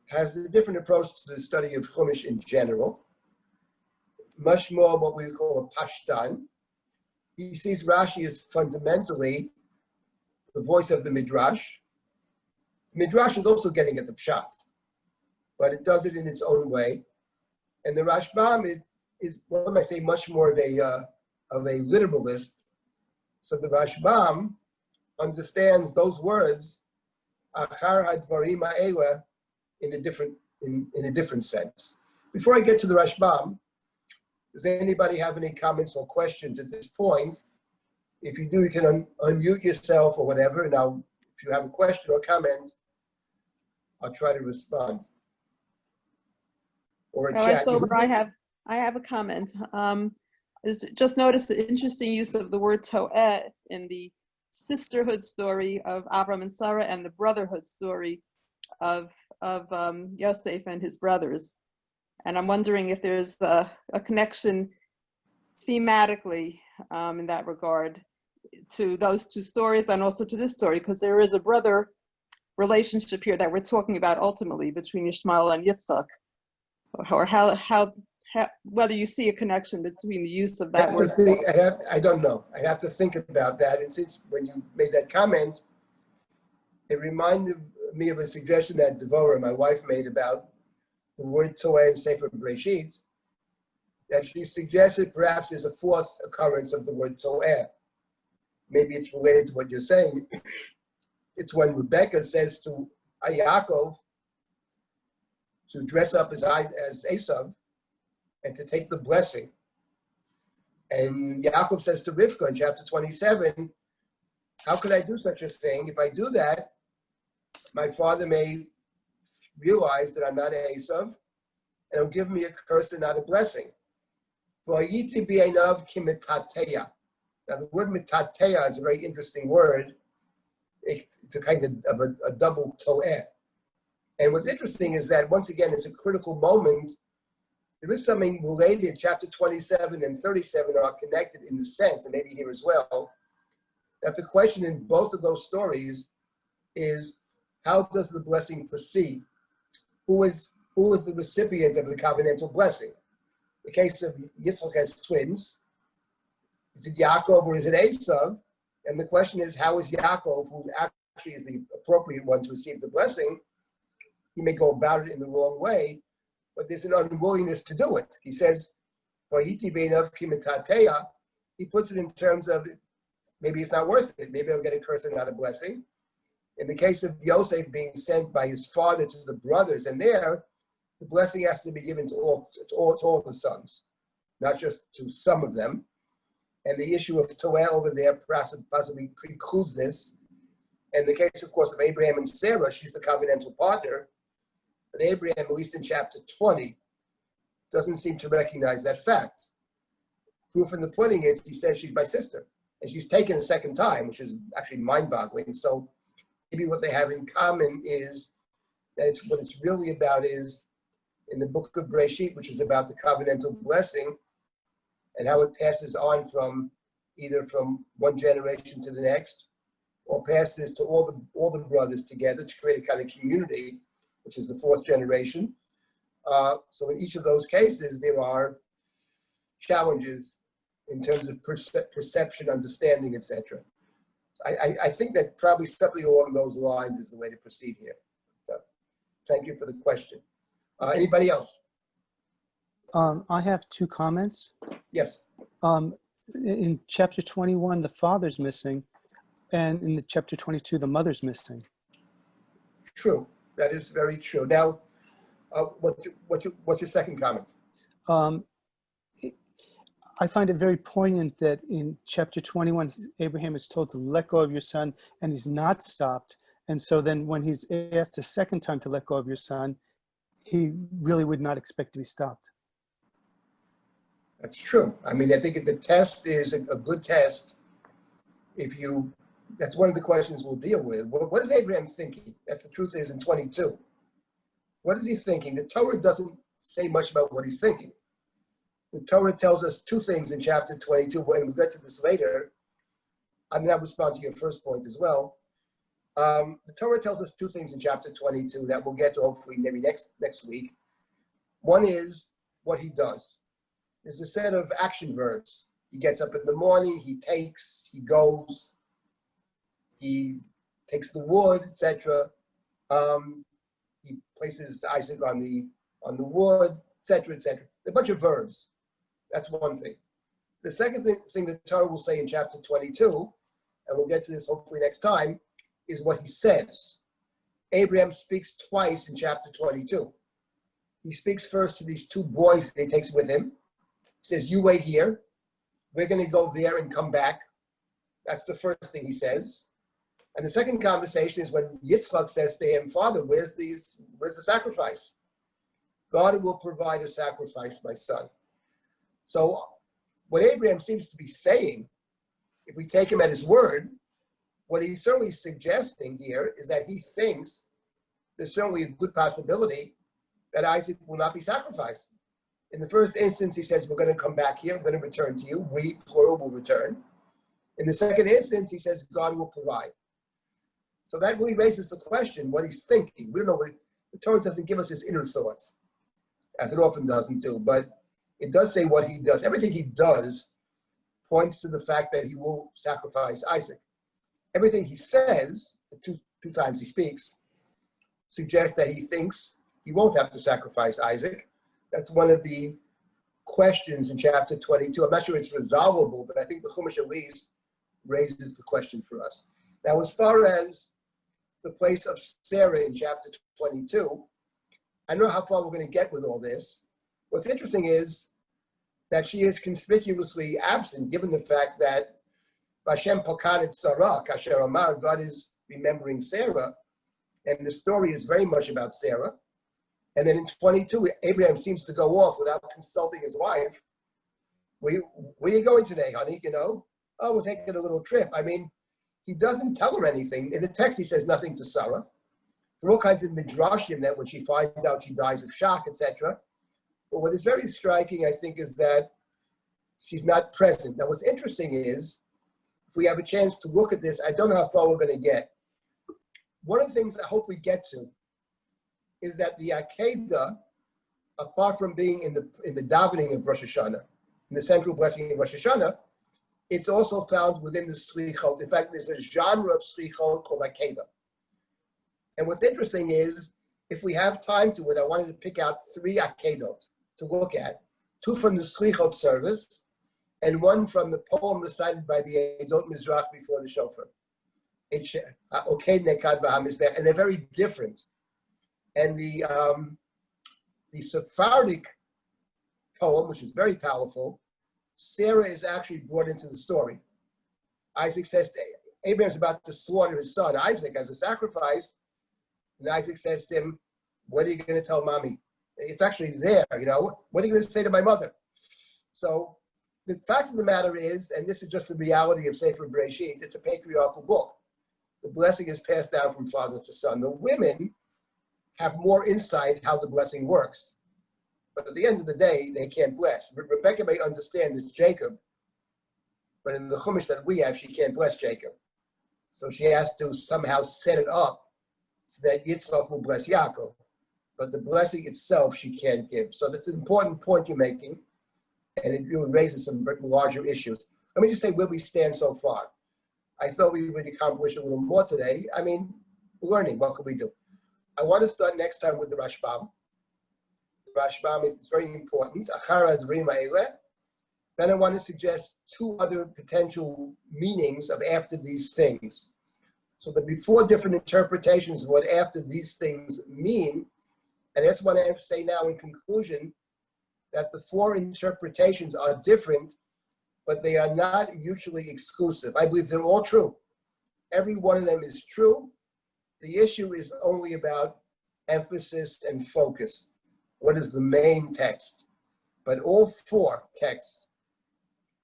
has a different approach to the study of Chumash in general, much more what we call a Pashtan. He sees Rashi as fundamentally the voice of the Midrash. Midrash is also getting at the Pshat, but it does it in its own way. And the Rashbam is what I say, much more of a literalist. So the Rashbam understands those words, Achar Hadvarim Ha'ela, in a different sense. Before I get to the Rashbam, does anybody have any comments or questions at this point? If you do, you can unmute yourself or whatever. Now, if you have a question or comment, I'll try to respond. Or a chat. Silber, I have a comment. Just noticed the interesting use of the word to'eh in the sisterhood story of Avram and Sarah and the brotherhood story of Yosef and his brothers. And I'm wondering if there's a connection thematically in that regard to those two stories and also to this story, because there is a brother relationship here that we're talking about ultimately between Ishmael and Yitzchak, or how whether you see a connection between the use of that word. I don't know. I have to think about that. And since when you made that comment, it reminded me of a suggestion that Devorah, my wife, made about the word Toeh in Sefer Bereshit, that she suggested perhaps there's a fourth occurrence of the word Toeh. maybe it's related to what you're saying. It's when Rebecca says to Yaakov to dress up as Esav and to take the blessing. And Yaakov says to Rivka in chapter 27, how could I do such a thing? If I do that, my father may realize that I'm not Esav, and he'll give me a curse and not a blessing. Now, the word mitateya is a very interesting word. It's a kind of a double to'eh. And what's interesting is that, once again, it's a critical moment. There is something related. Chapter 27 and 37 are connected in the sense, and maybe here as well, that the question in both of those stories is, how does the blessing proceed? Who is the recipient of the covenantal blessing? The case of Yitzchak has twins. Is it Yaakov or is it Esav? And the question is, how is Yaakov, who actually is the appropriate one to receive the blessing? He may go about it in the wrong way, but there's an unwillingness to do it. He says, he puts it in terms of, maybe it's not worth it. Maybe I'll get a curse and not a blessing. In the case of Yosef being sent by his father to the brothers, and there, the blessing has to be given to all the sons, not just to some of them. And the issue of Toeh over there possibly precludes this. And the case, of course, of Abraham and Sarah, she's the covenantal partner. But Abraham, at least in chapter 20, doesn't seem to recognize that fact. Proof in the pudding is he says she's my sister. And she's taken a second time, which is actually mind-boggling. So maybe what they have in common is that what it's really about is in the book of Breshit, which is about the covenantal blessing and how it passes on from either from one generation to the next, or passes to all the brothers together to create a kind of community, which is the fourth generation. So in each of those cases, there are challenges in terms of perception, understanding, etc. I think that probably something along those lines is the way to proceed here. So, thank you for the question. Anybody else? I have two comments. Yes. In chapter 21, the father's missing, and in the chapter 22, the mother's missing. True. That is very true. Now, what's your second comment? I find it very poignant that in chapter 21, Abraham is told to let go of your son, and he's not stopped. And so then when he's asked a second time to let go of your son, he really would not expect to be stopped. That's true. I mean, I think the test is a good test. That's one of the questions we'll deal with. What is Abraham thinking? That's the truth is in 22. What is he thinking? The Torah doesn't say much about what he's thinking. The Torah tells us two things in chapter 22. When we get to this later, I'm going to respond to your first point as well. The Torah tells us two things in chapter 22 that we'll get to hopefully maybe next week. One is what he does. There's a set of action verbs. He gets up in the morning, he takes, he goes, he takes the wood, etc. He places Isaac on the wood, etc., etc. A bunch of verbs. That's one thing. The second thing the Torah will say in chapter 22, and we'll get to this hopefully next time, is what he says. Abraham speaks twice in chapter 22. He speaks first to these two boys that he takes with him. He says, you wait here. We're going to go there and come back. That's the first thing he says. And the second conversation is when Yitzchak says to him, Father, where's the sacrifice? God will provide a sacrifice, my son. So what Abraham seems to be saying, if we take him at his word, what he's certainly suggesting here is that he thinks there's certainly a good possibility that Isaac will not be sacrificed. In the first instance, he says, we're going to come back here. I'm going to return to you. We, plural, will return. In the second instance, he says, God will provide. So that really raises the question, what he's thinking. We don't know. The Torah doesn't give us his inner thoughts, as it often doesn't do, but it does say what he does. Everything he does points to the fact that he will sacrifice Isaac. Everything he says, the two times he speaks, suggests that he thinks he won't have to sacrifice Isaac. That's one of the questions in chapter 22. I'm not sure it's resolvable, but I think the Chumash at least raises the question for us. Now, as far as the place of Sarah in chapter 22, I don't know how far we're going to get with all this. What's interesting is that she is conspicuously absent, given the fact that Hashem Pokanet Sarah, Kasher Amar, God is remembering Sarah, and the story is very much about Sarah. And then in 22, Abraham seems to go off without consulting his wife. Where are you going today, honey? You know, oh, we're taking a little trip. I mean, he doesn't tell her anything. In the text, he says nothing to Sarah. There are all kinds of midrashim that when she finds out she dies of shock, etc. But what is very striking, I think, is that she's not present. Now, what's interesting is, if we have a chance to look at this, I don't know how far we're going to get. One of the things I hope we get to is that the Akedah, apart from being in the davening of Rosh Hashana, in the central blessing of Rosh Hashana, it's also found within the slichot. In fact, there's a genre of slichot called Akedah. And what's interesting is, if we have time to it, I wanted to pick out 3 Akedot to look at, 2 from the slichot service, and 1 from the poem recited by the Edot Mizrach before the shofar. And they're very different. And the Sephardic poem, which is very powerful, Sarah is actually brought into the story. Isaac says, Abraham's about to slaughter his son Isaac as a sacrifice, and Isaac says to him, what are you going to tell mommy? It's actually there, you know, what are you going to say to my mother? So the fact of the matter is, and this is just the reality of Sefer Bereshit, it's a patriarchal book. The blessing is passed down from father to son. The women have more insight how the blessing works. But at the end of the day, they can't bless. Rebecca may understand it's Jacob, but in the Chumash that we have, she can't bless Jacob. So she has to somehow set it up so that Yitzchak will bless Yaakov. But the blessing itself, she can't give. So that's an important point you're making, and it really raises some larger issues. Let me just say where we stand so far. I thought we would accomplish a little more today. I mean, learning, what can we do? I want to start next time with the Rashbam. The Rashbam is very important. Then I want to suggest 2 other potential meanings of after these things. So the before different interpretations of what after these things mean, and that's what I have to say now in conclusion, that the 4 interpretations are different, but they are not mutually exclusive. I believe they're all true. Every one of them is true. The issue is only about emphasis and focus. What is the main text? But all 4 texts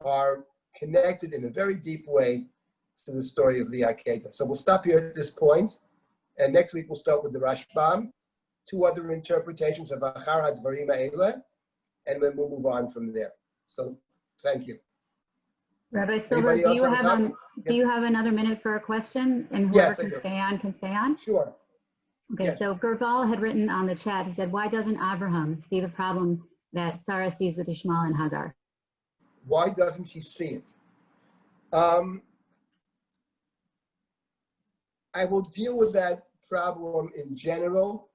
are connected in a very deep way to the story of the Akedah. So we'll stop here at this point, and next week we'll start with the Rashbam, 2 other interpretations of Achar HaDvarim Ha'eleh, and then we'll move on from there. So thank you. Rabbi Silber, do you have another minute for a question? And whoever can stay on, can stay on? Sure. Okay, Yes. So Gerval had written on the chat, he said, why doesn't Abraham see the problem that Sarah sees with Ishmael and Hagar? Why doesn't he see it? I will deal with that problem in general.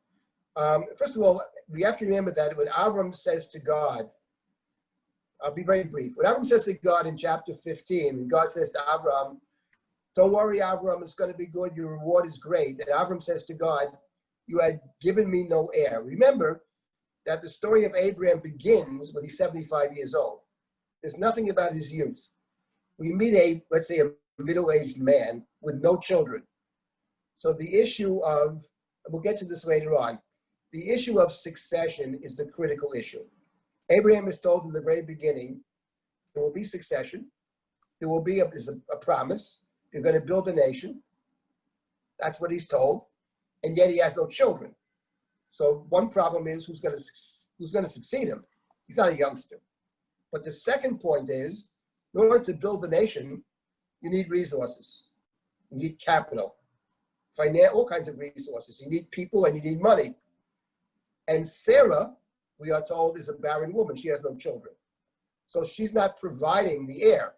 First of all, we have to remember that when Avram says to God, I'll be very brief. When Avram says to God in chapter 15, when God says to Avram, don't worry, Avram, it's going to be good. Your reward is great. And Avram says to God, you had given me no heir. Remember that the story of Abraham begins when he's 75 years old. There's nothing about his youth. We meet let's say, a middle-aged man with no children. So the issue of, we'll get to this later on, the issue of succession is the critical issue. Abraham is told in the very beginning, there will be succession. There will be a promise. You're going to build a nation. That's what he's told. And yet he has no children. So one problem is who's going to succeed him? He's not a youngster. But the second point is, in order to build a nation, you need resources. You need capital, all kinds of resources. You need people and you need money. And Sarah, we are told, is a barren woman. She has no children. So she's not providing the heir.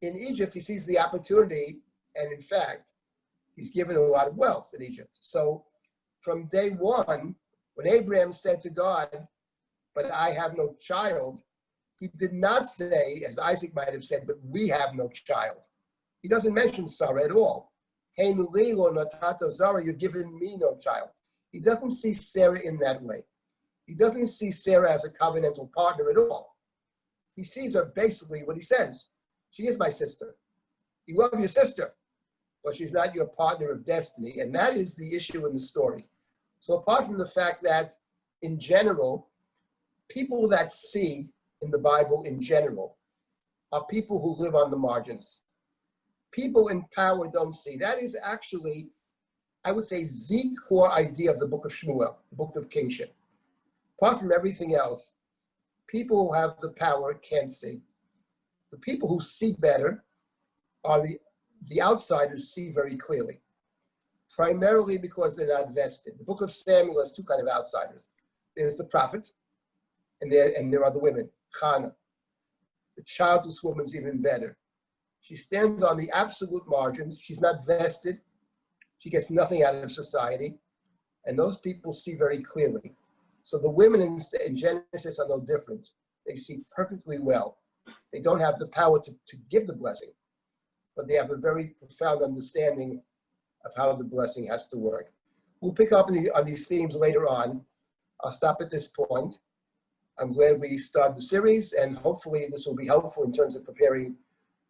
In Egypt, he sees the opportunity, and in fact, he's given a lot of wealth in Egypt. So from day one, when Abraham said to God, but I have no child, he did not say, as Isaac might have said, but we have no child. He doesn't mention Sarah at all. Hey, Nuli or Natata Zara, you've given me no child. He doesn't see Sarah in that way. He doesn't see Sarah as a covenantal partner at all. He sees her basically what he says. She is my sister. You love your sister, but she's not your partner of destiny. And that is the issue in the story. So apart from the fact that in general, people that see in the Bible in general are people who live on the margins. People in power don't see. That is actually, I would say, the core idea of the book of Shmuel, the book of kingship. Apart from everything else, people who have the power can't see. The people who see better are the outsiders see very clearly, primarily because they're not vested. The book of Samuel has two kinds of outsiders. There's the prophet, and there are the women, Chana. The childless woman's even better. She stands on the absolute margins. She's not vested. She gets nothing out of society. And those people see very clearly. So the women in Genesis are no different. They see perfectly well. They don't have the power to give the blessing, but they have a very profound understanding of how the blessing has to work. We'll pick up on these themes later on. I'll stop at this point. I'm glad we started the series, and hopefully this will be helpful in terms of preparing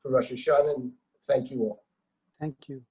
for Rosh Hashana. And thank you all. Thank you.